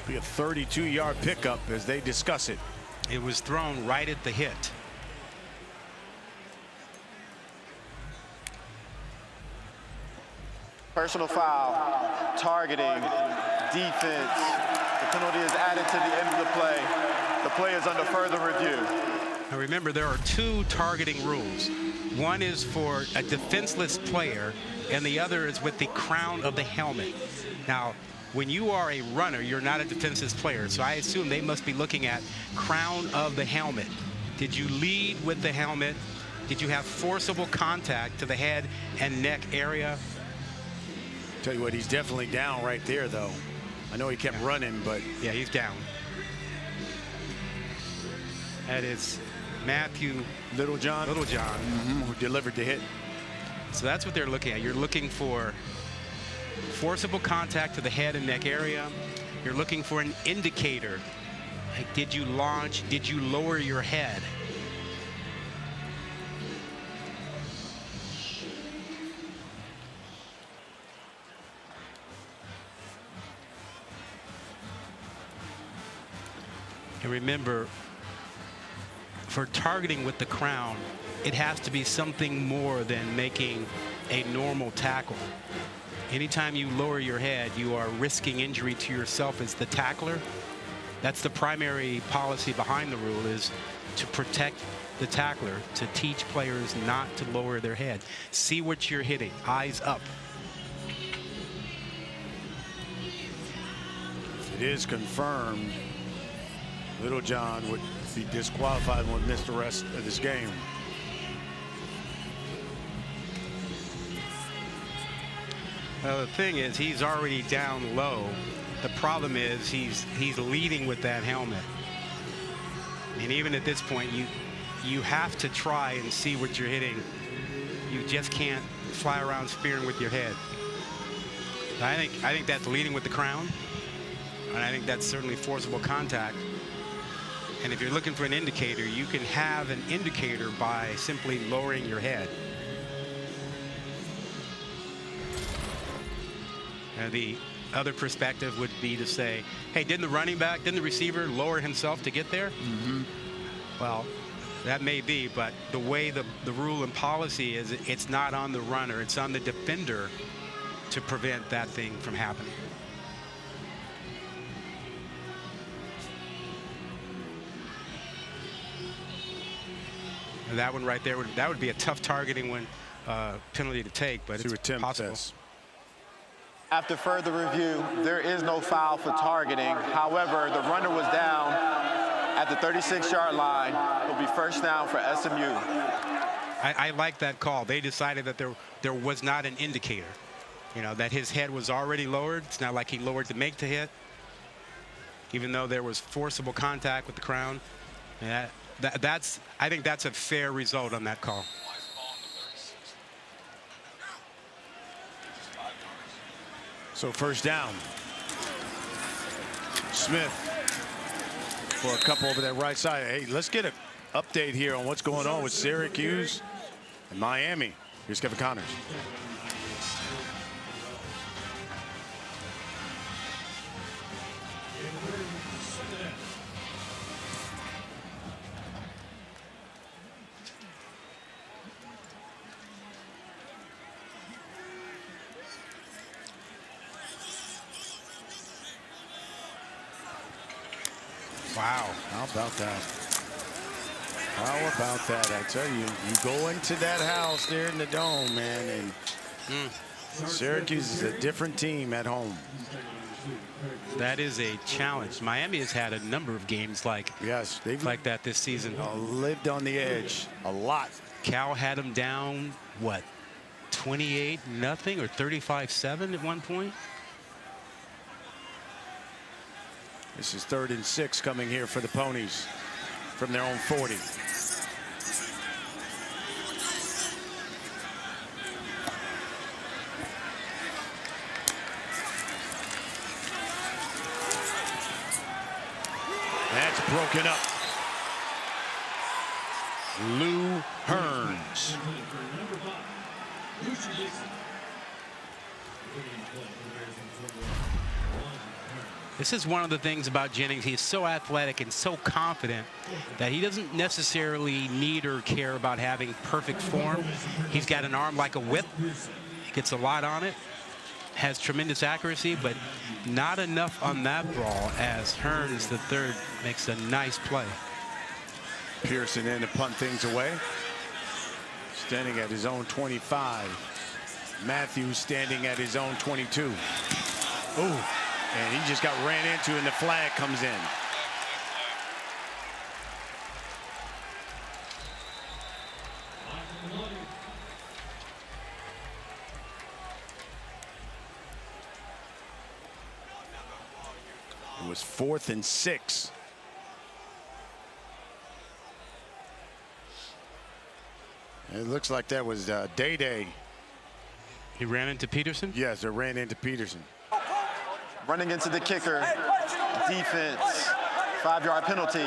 Be a 32-yard pickup as they discuss it. It was thrown right at the hit. Personal foul, targeting, defense. The penalty is added to the end of the play. The play is under further review. Now remember, there are two targeting rules. One is for a defenseless player, and the other is with the crown of the helmet. Now, when you are a runner, you're not a defenseless player, so I assume they must be looking at crown of the helmet. Did you lead with the helmet? Did you have forcible contact to the head and neck area? Tell you what, he's definitely down right there, though. I know he kept running, but yeah, he's down. That is Matthew Littlejohn, who delivered the hit. So that's what they're looking at. You're looking for forcible contact to the head and neck area. You're looking for an indicator. Like, did you launch? Did you lower your head? And remember, for targeting with the crown, it has to be something more than making a normal tackle. Anytime you lower your head, you are risking injury to yourself as the tackler. That's the primary policy behind the rule, is to protect the tackler, to teach players not to lower their head. See what you're hitting, eyes up. It is confirmed Littlejohn would be disqualified and would miss the rest of this game. Well, the thing is, he's already down low. The problem is he's leading with that helmet. And even at this point, you have to try and see what you're hitting. You just can't fly around spearing with your head. I think that's leading with the crown, and I think that's certainly forcible contact. And if you're looking for an indicator, you can have an indicator by simply lowering your head. The other perspective would be to say, hey, didn't the receiver lower himself to get there? Well, that may be, but the way the rule and policy is, it's not on the runner, it's on the defender to prevent that thing from happening. And that one right there, that would be a tough targeting one, penalty to take, but it's possible. After further review, there is no foul for targeting. However, the runner was down at the 36-yard line. It'll be first down for SMU. I like that call. They decided that there was not an indicator. You know, that his head was already lowered. It's not like he lowered to make the hit, even though there was forcible contact with the crown. And I think that's a fair result on that call. So first down. Smith for a couple over that right side. Hey, let's get an update here on what's going on with Syracuse and Miami. Here's Kevin Connors. Wow. How about that? How about that? I tell you, you go into that house there in the dome, man, and Syracuse is a different team at home. That is a challenge. Miami has had a number of games like that this season. Lived on the edge a lot. Cal had them down, what, 28-0 or 35-7 at one point? This is 3rd and 6 coming here for the Ponies from their own 40. That's broken up. Lou Hearns. This is one of the things about Jennings. He's so athletic and so confident that he doesn't necessarily need or care about having perfect form. He's got an arm like a whip. He gets a lot on it. Has tremendous accuracy, but not enough on that ball as Hearns, the third, makes a nice play. Pearson in to punt things away. Standing at his own 25. Matthews standing at his own 22. Oh, and he just got ran into and the flag comes in. It was 4th and 6. It looks like that was Day-Day. He ran into Peterson? Yes, they ran into Peterson. Running into the kicker, defense, 5-yard penalty,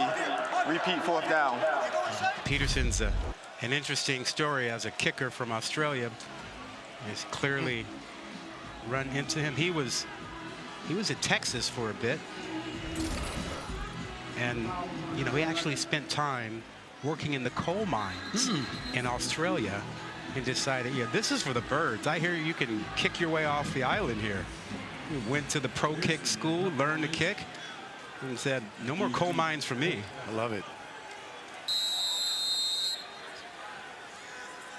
repeat 4th down. Peterson's an interesting story as a kicker from Australia. He's clearly run into him. He was at Texas for a bit. And, you know, he actually spent time working in the coal mines in Australia and decided, yeah, this is for the birds. I hear you can kick your way off the island here. He went to the pro kick school, learned to kick, and said, no more coal mines for me. I love it.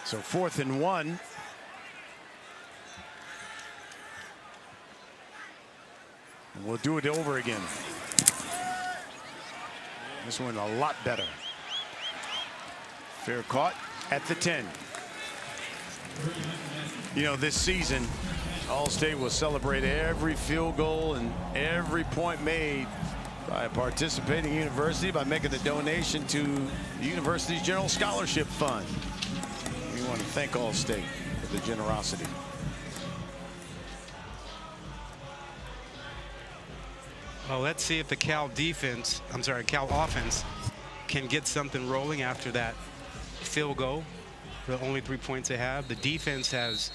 So 4th and 1. And we'll do it over again. This one a lot better. Fair caught at the 10. You know, this season, All-State will celebrate every field goal and every point made by a participating university by making a donation to the university's General Scholarship Fund. We want to thank All-State for the generosity. Well, let's see if the Cal offense can get something rolling after that field goal. The only 3 points they have. The defense has,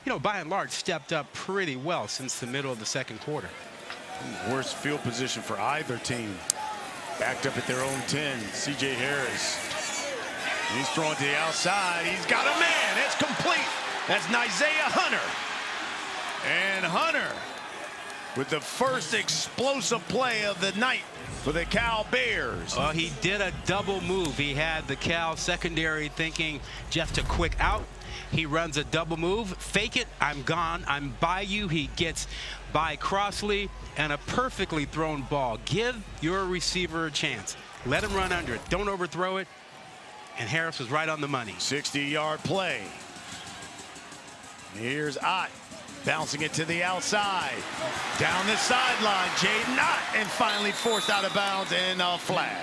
you know, by and large, stepped up pretty well since the middle of the 2nd quarter. Worst field position for either team. Backed up at their own 10. C.J. Harris. He's throwing to the outside. He's got a man. It's complete. That's Isaiah Hunter. And Hunter with the first explosive play of the night for the Cal Bears. He did a double move. He had the Cal secondary thinking just a quick out. He runs a double move. Fake it. I'm gone. I'm by you. He gets by Crossley and a perfectly thrown ball. Give your receiver a chance. Let him run under it. Don't overthrow it. And Harris was right on the money. 60-yard play. Here's Ott. Bouncing it to the outside. Down the sideline, Jaden Ott, and finally forced out of bounds and a flag.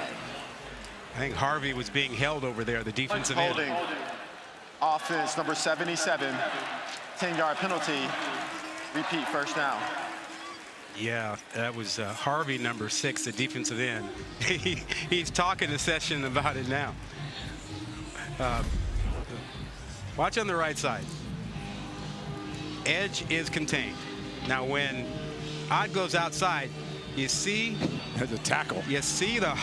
I think Harvey was being held over there, the defensive end. Holding. Offense number 77, 10-yard penalty, repeat 1st down. Yeah, that was Harvey, number 6, the defensive end. He's talking to Session about it now. Watch on the right side. Edge is contained. Now when Ott goes outside, you see the tackle. You see the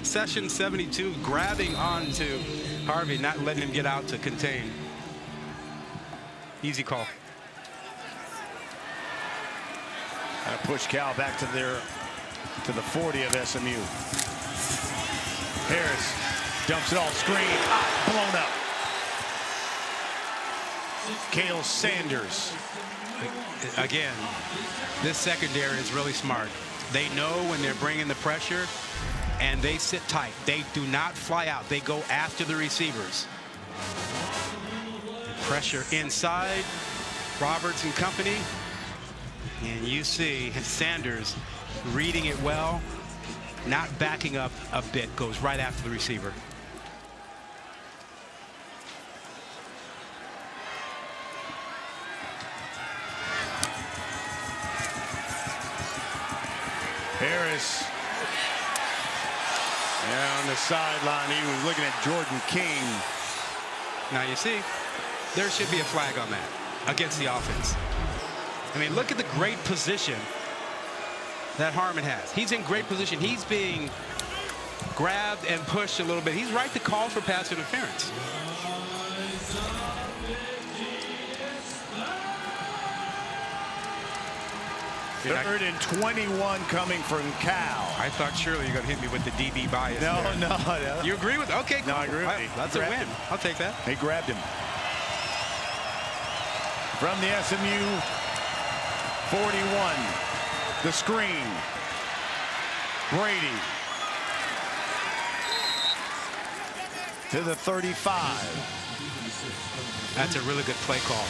Session 72 grabbing onto Harvey, not letting him get out to contain. Easy call. Push Cal back to their to the 40 of SMU. Harris dumps it all screen. Blown up. Cale Sanders. Again, this secondary is really smart. They know when they're bringing the pressure, and they sit tight. They do not fly out. They go after the receivers. Pressure inside. Roberts and company. And you see Sanders reading it well, not backing up a bit, goes right after the receiver. Harris on the sideline. He was looking at Jordan King. Now you see, there should be a flag on that against the offense. I mean, look at the great position that Harmon has. He's in great position. He's being grabbed and pushed a little bit. He's right to call for pass interference. Third and 21 coming from Cal. I thought surely you're going to hit me with the DB bias. No, there. no. You agree with? Okay, cool. No, I agree with you. That's a win. I'll take that. He grabbed him. From the SMU 41, the screen. Brady to the 35. That's a really good play call.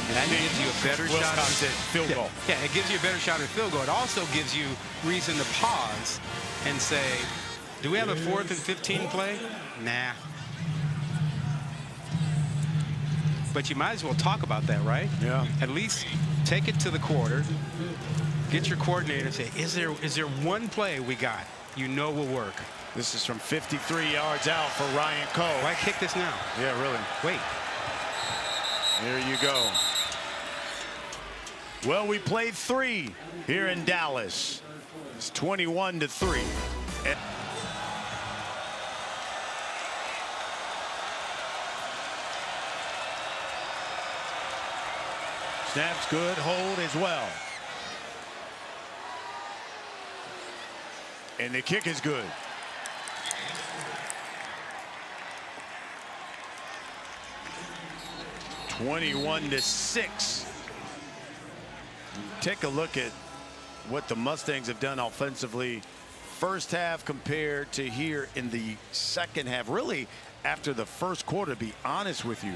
And that gives you a better shot at field goal. Yeah, it gives you a better shot at field goal. It also gives you reason to pause and say, do we have a 4th and 15 play? Nah. But you might as well talk about that, right? Yeah. At least take it to the quarter. Get your coordinator and say, is there one play we got you know will work? This is from 53 yards out for Ryan Cole. Why kick this now? Yeah, really. Wait. There you go. Well, we played 3 here in Dallas. It's 21-3. Snap's good, hold as well. And the kick is good. (21-6). Take a look at what the Mustangs have done offensively first half compared to here in the second half. Really, after the first quarter, to be honest with you,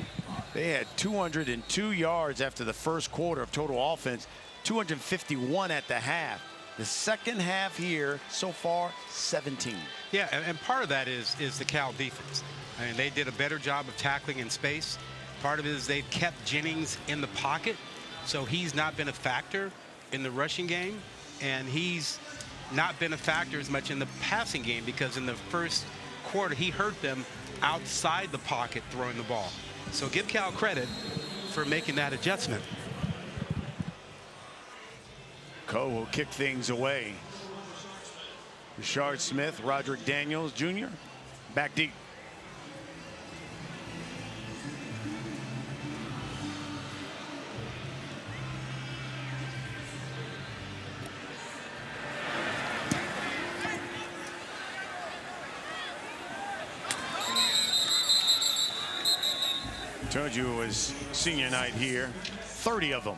they had 202 yards after the first quarter of total offense, 251 at the half. The second half here so far, 17. Yeah, and part of that is the Cal defense. I mean, they did a better job of tackling in space. Part of it is they've kept Jennings in the pocket, so he's not been a factor in the rushing game, and he's not been a factor as much in the passing game because in the first quarter he hurt them outside the pocket throwing the ball. So give Cal credit for making that adjustment. Coe will kick things away. Brashard Smith, Roderick Daniels Jr. back deep. Told you it was senior night here. 30 of them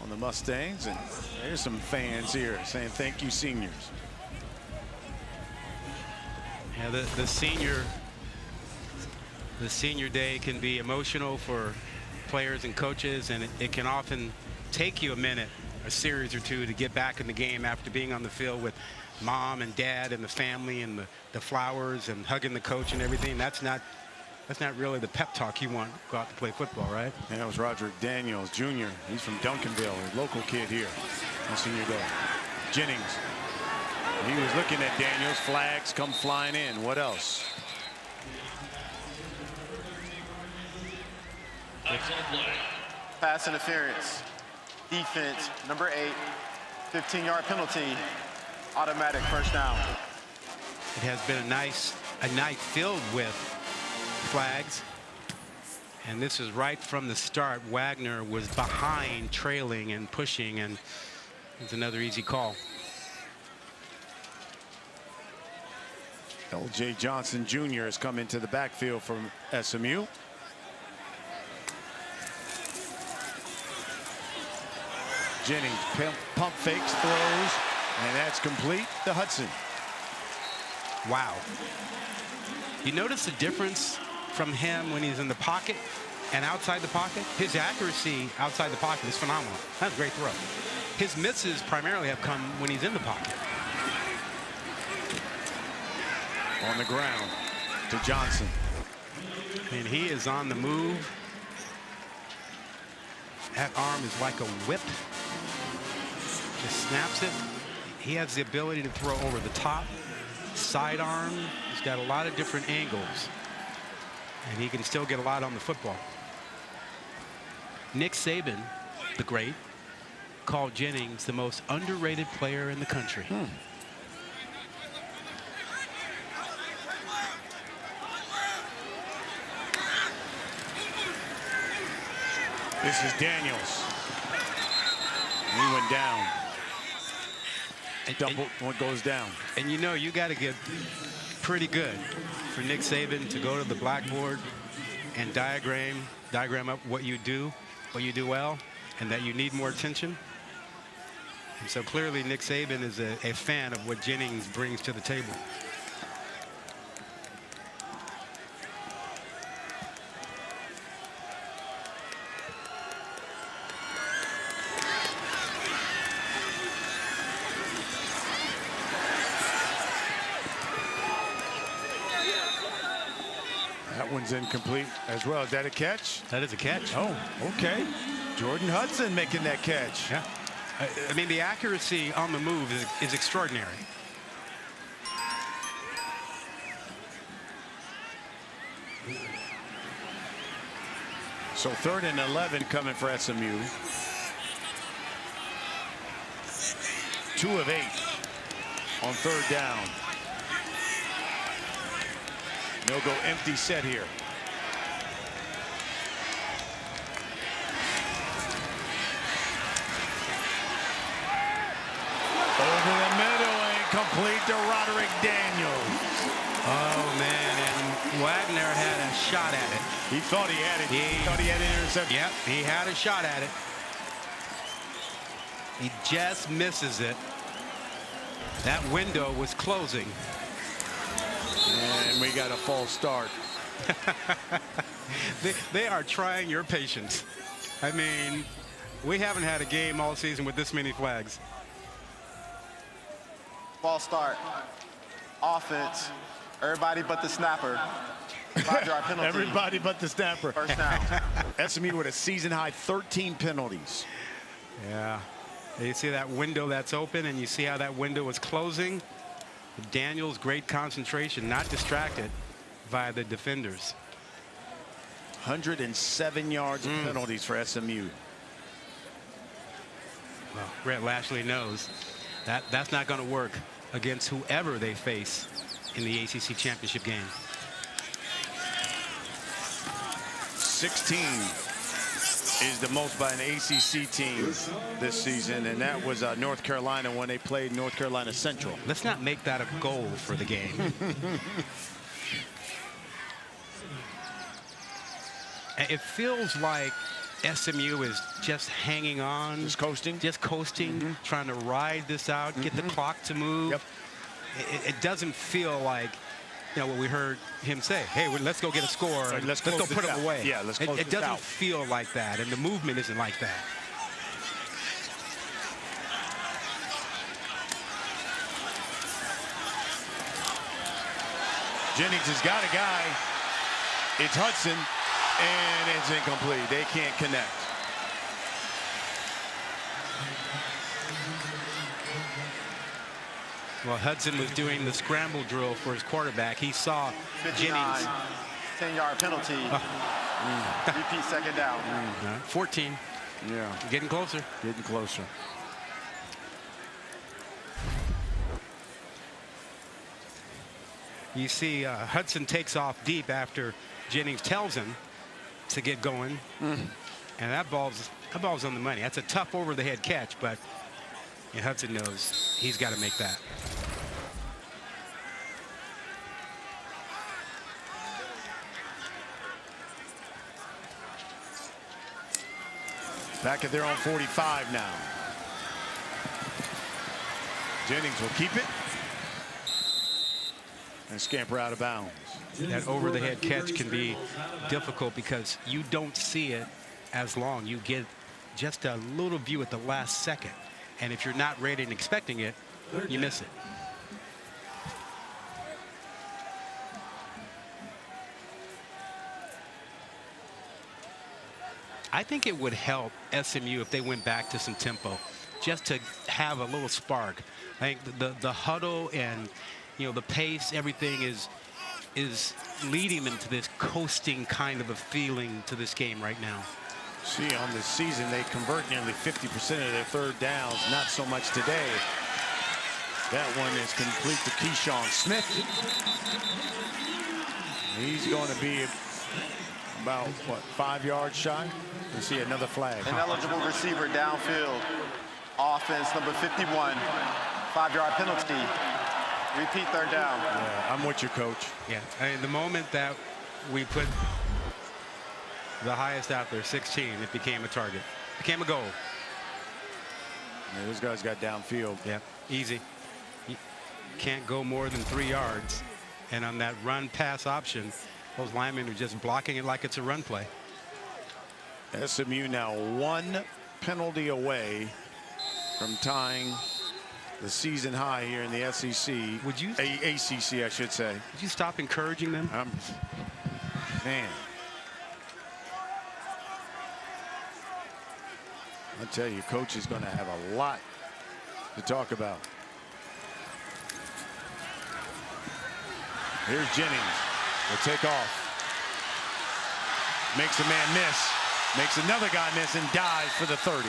on the Mustangs, and there's some fans here saying thank you, seniors. Yeah, the senior day can be emotional for players and coaches, and it can often take you a minute, a series or two, to get back in the game after being on the field with mom and dad and the family and the flowers and hugging the coach and everything. That's not really the pep talk you want to go out to play football, right? And that was Roderick Daniels Jr. He's from Duncanville, a local kid here on senior day. Jennings. He was looking at Daniels. Flags come flying in. What else? Pass interference. Defense, number 8. 15-yard penalty. Automatic first down. It has been a night filled with flags, and this is right from the start. Wagner was behind, trailing and pushing, and It's another easy call. L.J. Johnson Jr. has come into the backfield from SMU. Jennings pump fakes, throws, and that's complete to Hudson. Wow. You notice the difference from him when he's in the pocket and outside the pocket? His accuracy outside the pocket is phenomenal. That's a great throw. His misses primarily have come when he's in the pocket. On the ground to Johnson. And he is on the move. That arm is like a whip. Just snaps it. He has the ability to throw over the top, sidearm. He's got a lot of different angles. And he can still get a lot on the football. Nick Saban, the great, called Jennings the most underrated player in the country. This is Daniels. He went down. Double one goes down. And you know, you got to get pretty good for Nick Saban to go to the blackboard and diagram up what you do well, and that you need more attention. And so clearly Nick Saban is a fan of what Jennings brings to the table. That one's incomplete as well. Is that a catch? That is a catch. Oh, okay. Jordan Hudson making that catch. Yeah. I mean, the accuracy on the move is extraordinary. So 3rd and 11 coming for SMU. 2 of 8 on 3rd down. They'll go empty set here. Over the middle and complete to Roderick Daniels. Oh, man, and Wagner had a shot at it. He thought he had it. He thought he had an interception. Yep, he had a shot at it. He just misses it. That window was closing. And we got a false start. They are trying your patience. I mean, we haven't had a game all season with this many flags. False start. Offense. Everybody but the snapper. 5-yard penalty. Everybody but the snapper. First down. SMU with a season high 13 penalties. Yeah. You see that window that's open, and you see how that window was closing. Daniels, great concentration, not distracted by the defenders. 107 yards of penalties for SMU. Well, Brett Lashley knows that that's not going to work against whoever they face in the ACC championship game. 16 is the most by an ACC team this season, and that was North Carolina when they played North Carolina Central. Let's not make that a goal for the game. It feels like SMU is just hanging on. Just coasting? Just coasting, trying to ride this out, get the clock to move. Yep. It doesn't feel like, you know, what we heard him say, hey, let's go get a score. Right, let's go close put this them out. away. Yeah, let's close It this doesn't out. feel like that, and the movement isn't like that. Jennings has got a guy. It's Hudson, and it's incomplete. They can't connect. Well, Hudson was doing the scramble drill for his quarterback. He saw 59. Jennings. 10-yard penalty. Repeat 2nd down. 14. Yeah, Getting closer. getting closer. You see Hudson takes off deep after Jennings tells him to get going. And that ball's on the money. That's a tough over-the-head catch, but And Hudson knows he's got to make that. Back at their own 45 now. Jennings will keep it and scamper out of bounds. That over-the-head catch can be difficult because you don't see it as long. You get just a little view at the last second. And if you're not ready and expecting it, you miss it. I think it would help SMU if they went back to some tempo, just to have a little spark. I think the huddle and, you know, the pace, everything is leading them to this coasting kind of a feeling to this game right now. See, on the season, they convert nearly 50% of their third downs. Not so much today. That one is complete to Keyshawn Smith. He's going to be about, what, 5 yards shy? We'll see another flag. An eligible receiver downfield. Offense number 51. 5-yard penalty. Repeat third down. Yeah, I'm with you, Coach. Yeah, I mean, the moment that we put the highest out there, 16, it became a target. Became a goal. Yeah, those guys got downfield. Yeah, easy. You can't go more than 3 yards. And on that run-pass option, those linemen are just blocking it like it's a run play. SMU now 1 penalty away from tying the season high here in the SEC. Would you? ACC, I should say. Would you stop encouraging them? Man. I tell you, Coach is going to have a lot to talk about. Here's Jennings. Will take off. Makes a man miss. Makes another guy miss and dives for the 30.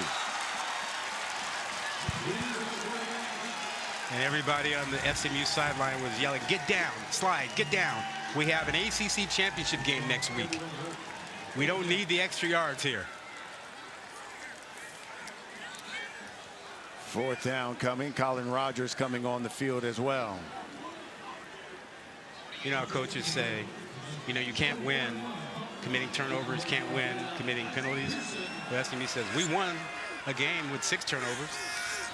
And everybody on the SMU sideline was yelling, get down, slide, get down. We have an ACC championship game next week. We don't need the extra yards here. 4th down coming. Colin Rogers coming on the field as well. You know how coaches say, you know, you can't win committing turnovers, can't win committing penalties. But SMU says, we won a game with 6 turnovers.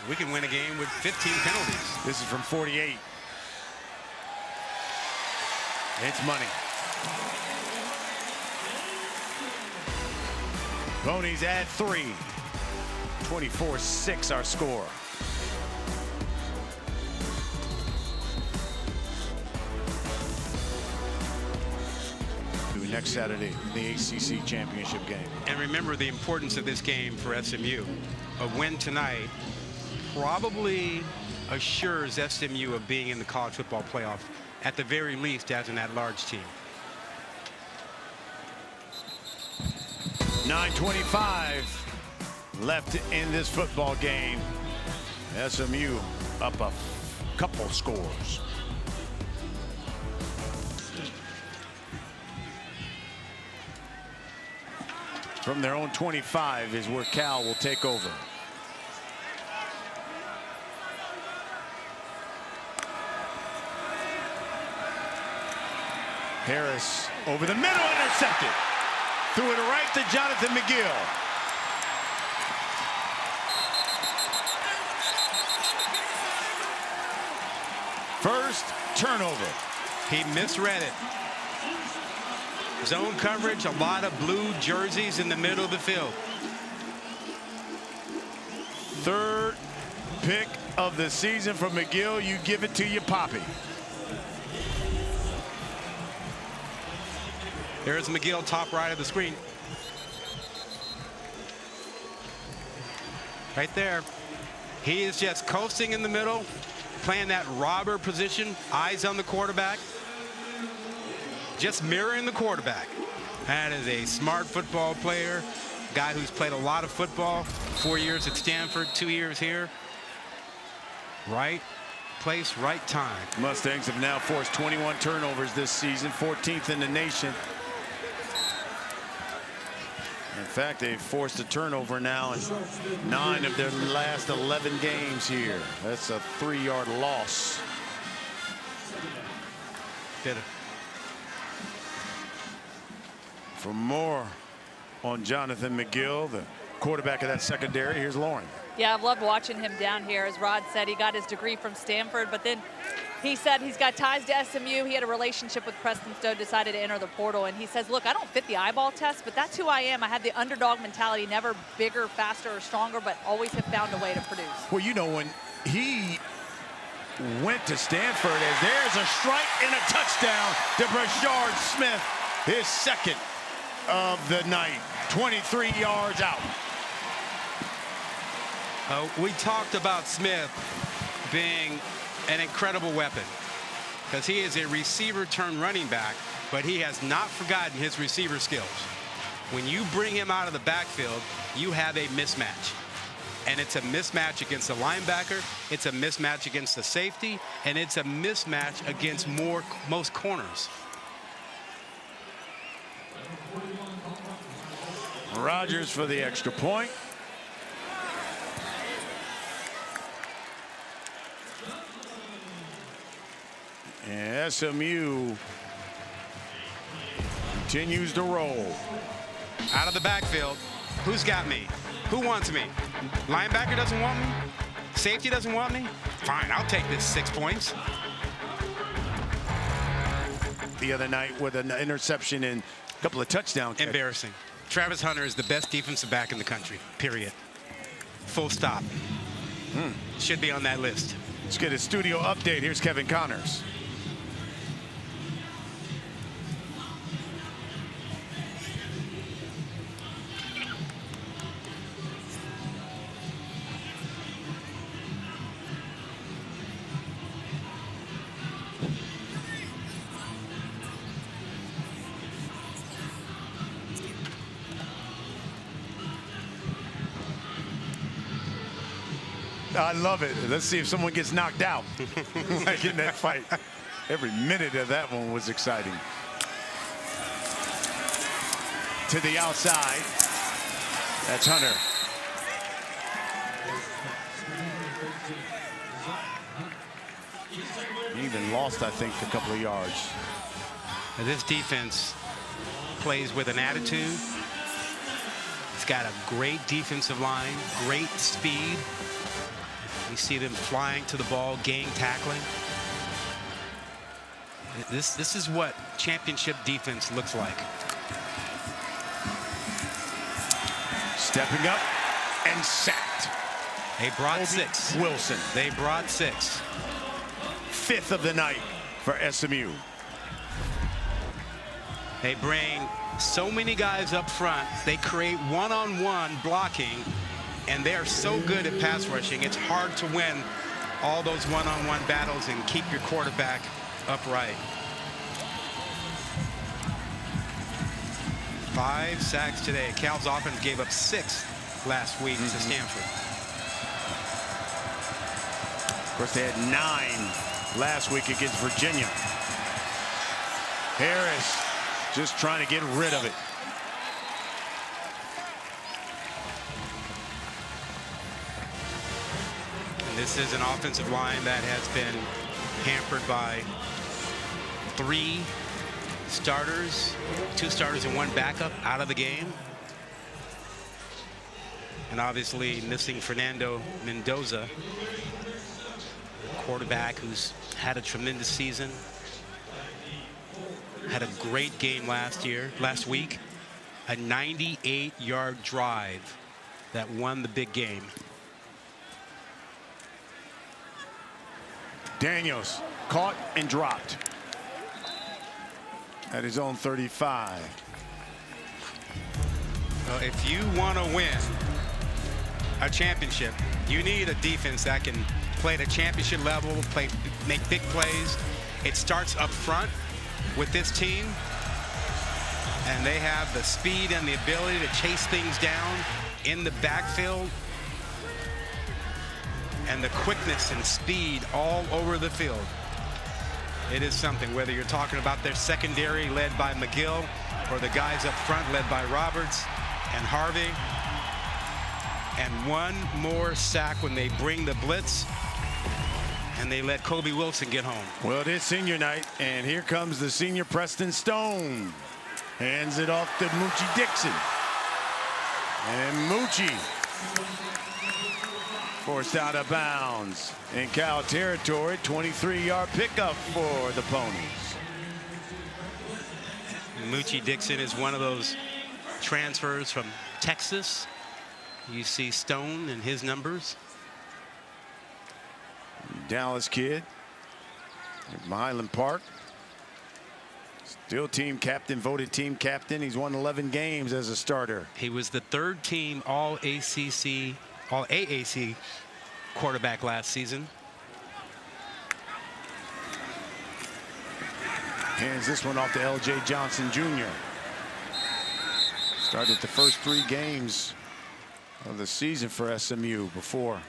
We can win a game with 15 penalties. This is from 48. It's money. Ponies at 3. 24-6 our score. Next Saturday, the ACC championship game. And remember the importance of this game for SMU. A win tonight probably assures SMU of being in the college football playoff, at the very least as an at-large team. 9:25 left in this football game. SMU up a couple scores. From their own 25 is where Cal will take over. Harris over the middle, intercepted. Threw it right to Jonathan McGill. First turnover. He misread it. Zone coverage, a lot of blue jerseys in the middle of the field. 3rd pick of the season from McGill. You give it to your Poppy. There's McGill, top right of the screen. Right there. He is just coasting in the middle, playing that robber position, eyes on the quarterback. Just mirroring the quarterback. That is a smart football player, guy who's played a lot of football, 4 years at Stanford, 2 years here. Right place, right time. Mustangs have now forced 21 turnovers this season, 14th in the nation. In fact, they've forced a turnover now in 9 of their last 11 games here. That's a 3-yard loss. Did it. For more on Jonathan McGill, the quarterback of that secondary, here's Lauren. Yeah, I've loved watching him down here. As Rod said, he got his degree from Stanford, but then he said he's got ties to SMU. He had a relationship with Preston Stone, decided to enter the portal, and he says, look, I don't fit the eyeball test, but that's who I am. I have the underdog mentality, never bigger, faster, or stronger, but always have found a way to produce. Well, you know, when he went to Stanford, as there's a strike and a touchdown to Brashard Smith, his second of the night, 23 yards out. We talked about Smith being an incredible weapon because he is a receiver turned running back, but he has not forgotten his receiver skills. When you bring him out of the backfield, you have a mismatch. And it's a mismatch against the linebacker, it's a mismatch against the safety, and it's a mismatch against most corners. Rogers for the extra point. And SMU continues to roll. Out of the backfield, who's got me? Who wants me? Linebacker doesn't want me? Safety doesn't want me? Fine, I'll take this 6 points. The other night with an interception and a couple of touchdowns. Embarrassing. Travis Hunter is the best defensive back in the country, period. Full stop. Should be on that list. Let's get a studio update. Here's Kevin Connors. I love it. Let's see if someone gets knocked out like in that fight. Every minute of that one was exciting. To the outside. That's Hunter. He even lost, I think, a couple of yards. This defense plays with an attitude. It's got a great defensive line, great speed. You see them flying to the ball, gang tackling. This is what championship defense looks like. Stepping up and sacked. They brought 6. Wilson. They brought 6. 5th of the night for SMU. They bring so many guys up front. They create one-on-one blocking. And they are so good at pass rushing, it's hard to win all those one-on-one battles and keep your quarterback upright. 5 sacks today. Cal's offense gave up 6 last week to Stanford. Of course, they had 9 last week against Virginia. Harris just trying to get rid of it. This is an offensive line that has been hampered by 3 starters, 2 starters and 1 backup out of the game. And obviously missing Fernando Mendoza, quarterback who's had a tremendous season. Had a great game last week. A 98-yard drive that won the big game. Daniels caught and dropped at his own 35. Well, if you want to win a championship, you need a defense that can play at a championship level, make big plays. It starts up front with this team, and they have the speed and the ability to chase things down in the backfield. And the quickness and speed all over the field. It is something, whether you're talking about their secondary led by McGill or the guys up front led by Roberts. and Harvey. And one more sack when they bring the blitz. And they let Kobe Wilson get home. Well, it is senior night, and here comes the senior Preston Stone. Hands it off to Moochie Dixon. And Moochie forced out of bounds in Cal territory. 23-yard pickup for the Ponies. Moochie Dixon is one of those transfers from Texas. You see Stone and his numbers. Dallas kid from Highland Park. Still team captain, voted team captain. He's won 11 games as a starter. He was the third team all ACC, all AAC quarterback last season. Hands this one off to L.J. Johnson Jr. Started the first 3 games of the season for SMU before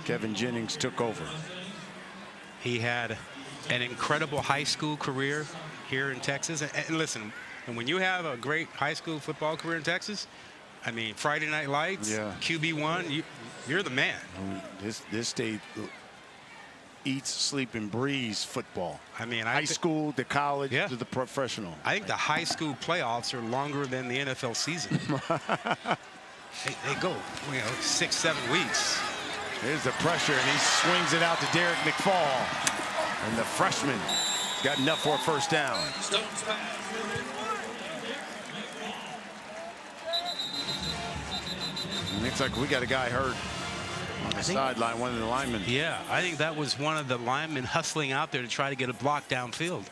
Kevin Jennings took over. He had an incredible high school career here in Texas. And listen, and when you have a great high school football career in Texas, I mean, Friday Night Lights, yeah. QB1, you're the man. This state eats, sleep, and breathes football. I mean, high school, to college, yeah, to the professional. I think the high school playoffs are longer than the NFL season. they go, 6-7 weeks. Here's the pressure, and he swings it out to Derek McFall. And the freshman got enough for a first down. Looks like we got a guy hurt on the sideline, one of the linemen. Yeah, I think that was one of the linemen hustling out there to try to get a block downfield.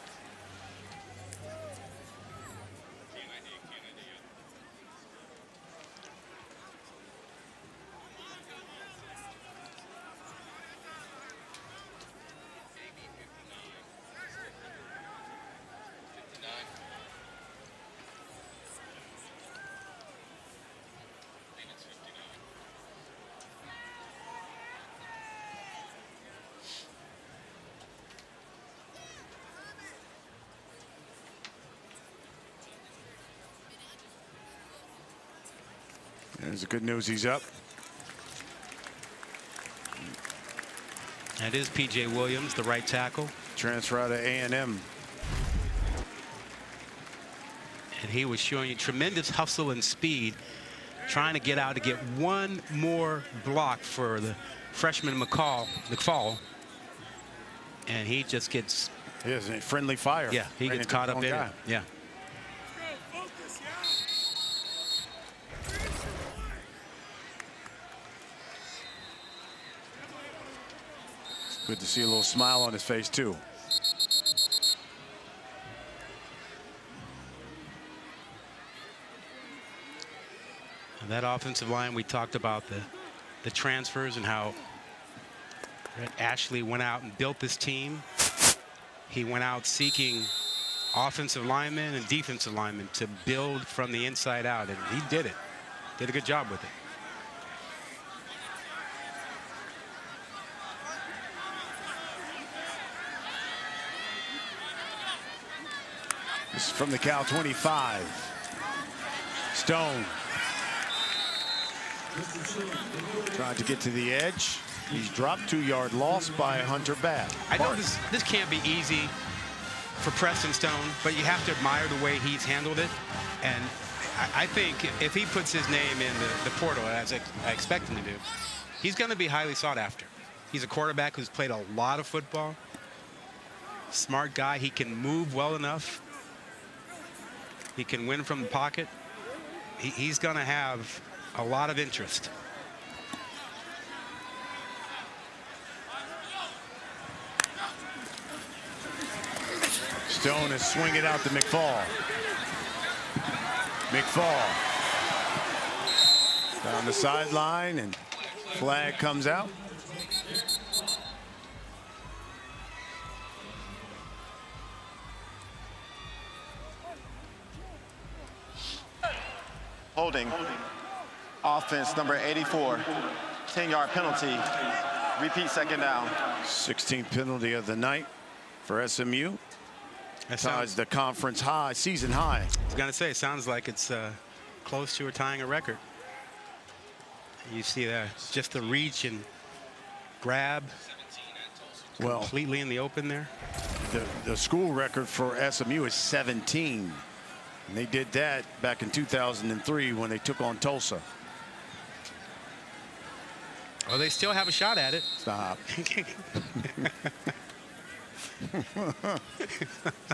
There's the good news, he's up. That is P.J. Williams, the right tackle. Transfer out of A&M. And he was showing you tremendous hustle and speed, trying to get out to get one more block for the freshman McFall. And he just gets... He has a friendly fire. Yeah, he gets caught up in it. Yeah. Good to see a little smile on his face, too. And that offensive line, we talked about the transfers and how Ashley went out and built this team. He went out seeking offensive linemen and defensive linemen to build from the inside out, and he did it. Did a good job with it. This is from the Cal 25. Stone. Tried to get to the edge. He's dropped, 2-yard loss by Hunter Bath. I know this can't be easy for Preston Stone, but you have to admire the way he's handled it. And I think if he puts his name in the portal, as I expect him to do, he's going to be highly sought after. He's a quarterback who's played a lot of football. Smart guy. He can move well enough. He can win from the pocket. He's going to have a lot of interest. Stone is swinging it out to McFall. McFall down the sideline, and flag comes out. Holding. Offense number 84. 10-yard penalty. Repeat second down. 16th penalty of the night for SMU. Ties the conference high, season high. I was going to say, it sounds like it's close to tying a record. You see that, just the reach and grab, well, completely in the open there. The school record for SMU is 17. And they did that back in 2003 when they took on Tulsa. Well, they still have a shot at it. Stop.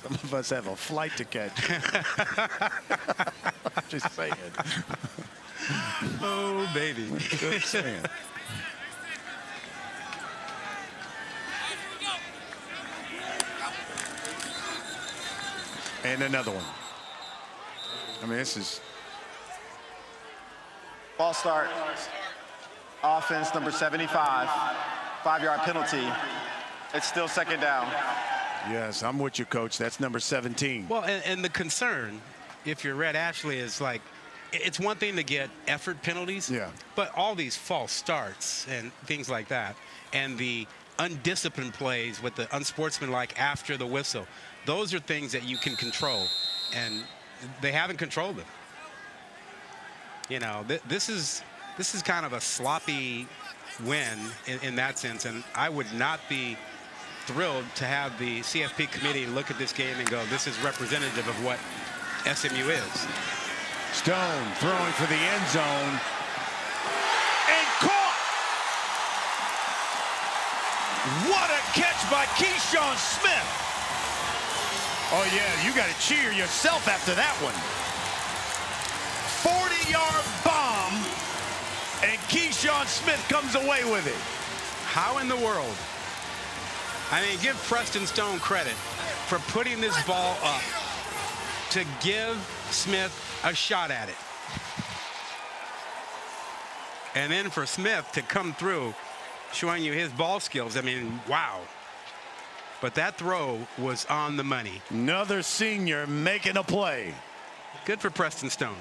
Some of us have a flight to catch. Just saying. Oh, baby. Just saying. And another one. I mean, this is Ball start. Offense number 75. 5-yard penalty. It's still second down. yes, I'm with you, Coach. That's number 17. Well, and the concern, if you're Red Ashley, is like, it's one thing to get effort penalties, Yeah. but all these false starts and things like that, and the undisciplined plays with the unsportsmanlike after the whistle, those are things that you can control, and they haven't controlled them. You know, this is kind of a sloppy win in that sense, and I would not be thrilled to have the CFP committee look at this game and go, this is representative of what SMU is. Stone throwing for the end zone. And caught! What a catch by Keyshawn Smith! Oh, yeah, you got to cheer yourself after that one. 40-yard bomb, and Keyshawn Smith comes away with it. How in the world? I mean, give Preston Stone credit for putting this ball up to give Smith a shot at it. And then for Smith to come through, showing you his ball skills. I mean, wow. But that throw was on the money. Another senior making a play. Good for Preston Stone.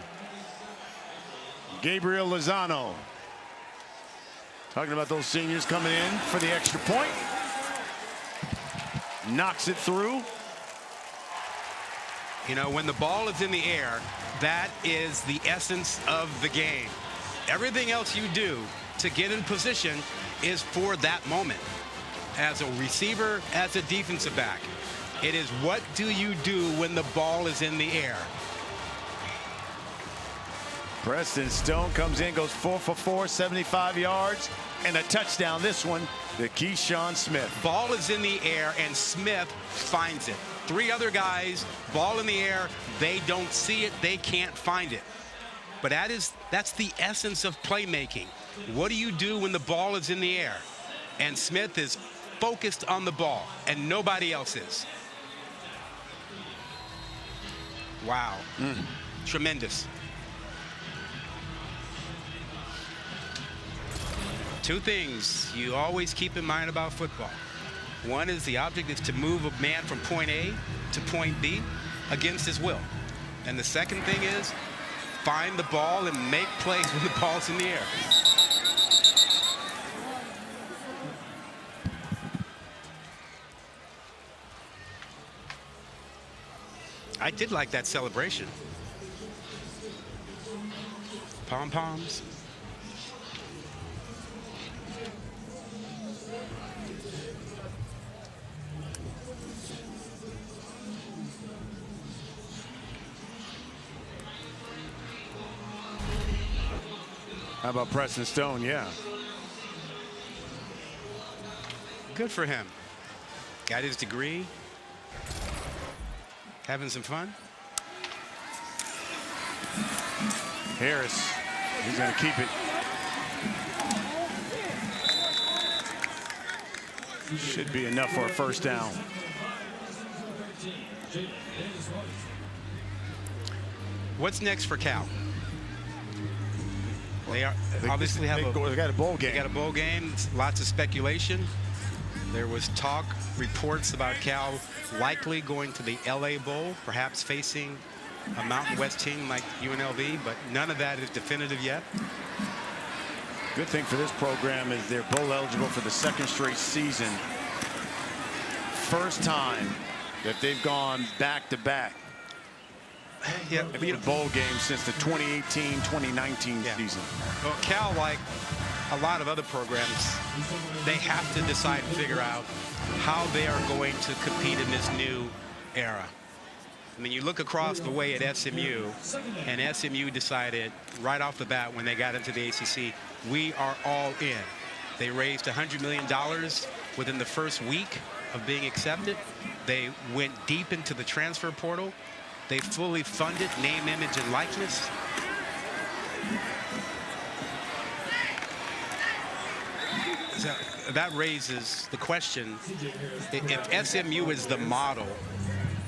Gabriel Lozano. Talking about those seniors coming in for the extra point. Knocks it through. You know, when the ball is in the air, that is the essence of the game. Everything else you do to get in position is for that moment. As a receiver, as a defensive back, it is what do you do when the ball is in the air. Preston Stone comes in, goes 4 for 4, 75 yards, and a touchdown. This one to Keyshawn Smith. Ball is in the air, and Smith finds it. 3 other guys, ball in the air, they don't see it, they can't find it. But that's the essence of playmaking. What do you do when the ball is in the air? And Smith is focused on the ball, and nobody else is. Wow. Tremendous. 2 things you always keep in mind about football. One is the object is to move a man from point A to point B against his will. And the second thing is find the ball and make plays when the ball's in the air. I did like that celebration. Pom-poms. How about Preston Stone? Yeah. Good for him. Got his degree. Having some fun. Harris, he's going to keep it. Should be enough for a first down. What's next for Cal? They obviously have they got a bowl game. They got a bowl game. Lots of speculation. There was talk, reports about Cal likely going to the LA Bowl, perhaps facing a Mountain West team like UNLV, but none of that is definitive yet. Good thing for this program is they're bowl eligible for the 2nd straight season. First time that they've gone back-to-back. Yeah, the bowl game since the 2018-2019 Yeah. season. Well, Cal, like a lot of other programs, they have to decide and figure out how they are going to compete in this new era. I mean, you look across the way at SMU, and SMU decided right off the bat when they got into the ACC, we are all in. They raised $100 million within the first week of being accepted. They went deep into the transfer portal. They fully funded name, image, and likeness. So that raises the question, if SMU is the model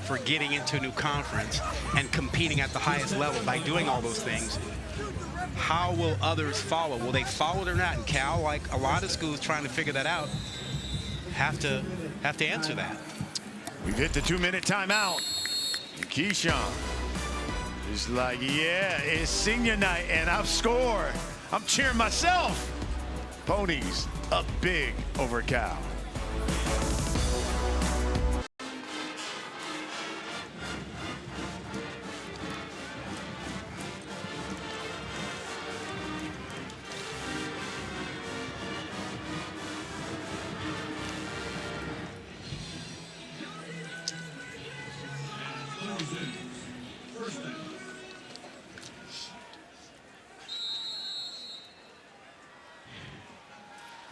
for getting into a new conference and competing at the highest level by doing all those things, how will others follow? Will they follow it or not? And Cal, like a lot of schools trying to figure that out, have to answer that. We've hit the 2-minute timeout. And Keyshawn is like, yeah, it's senior night and I've scored. I'm cheering myself. Ponies up big over Cal.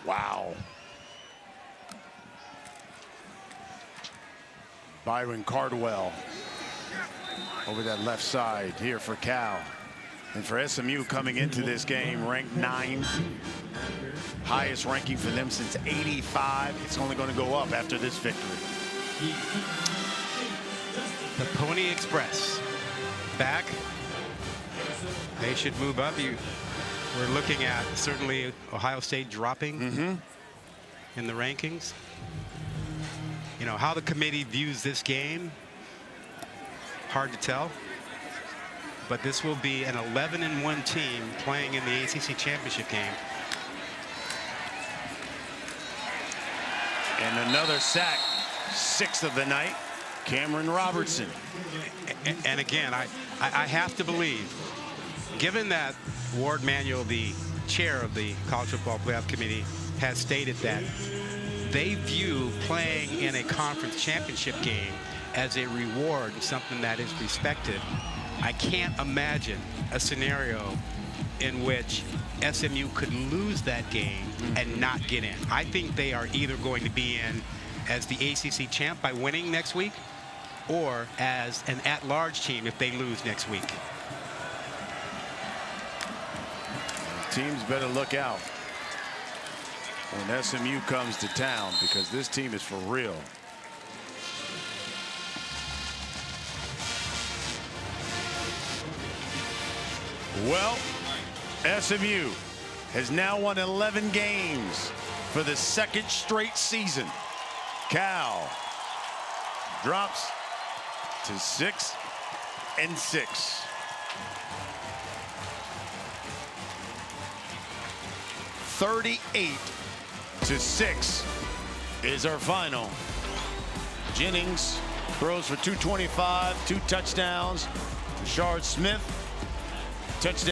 Wow. Byron Cardwell over that left side here for Cal. And for SMU coming into this game ranked 9. Highest ranking for them since '85. It's only going to go up after this victory. The Pony Express back. They should move up. We're looking at certainly Ohio State dropping in the rankings. You know, how the committee views this game, hard to tell. But this will be an 11-1 team playing in the ACC championship game. And another sack, 6th of the night, Cameron Robertson. And again, I have to believe, given that Ward Manuel, the chair of the College Football Playoff Committee, has stated that they view playing in a conference championship game as a reward and something that is respected. I can't imagine a scenario in which SMU could lose that game and not get in. I think they are either going to be in as the ACC champ by winning next week or as an at-large team if they lose next week. Teams better look out when SMU comes to town, because this team is for real. Well, SMU has now won 11 games for the 2nd straight season. Cal drops to 6-6. 38-6 is our final. Jennings throws for 225, 2 touchdowns. Brashard Smith, touchdown.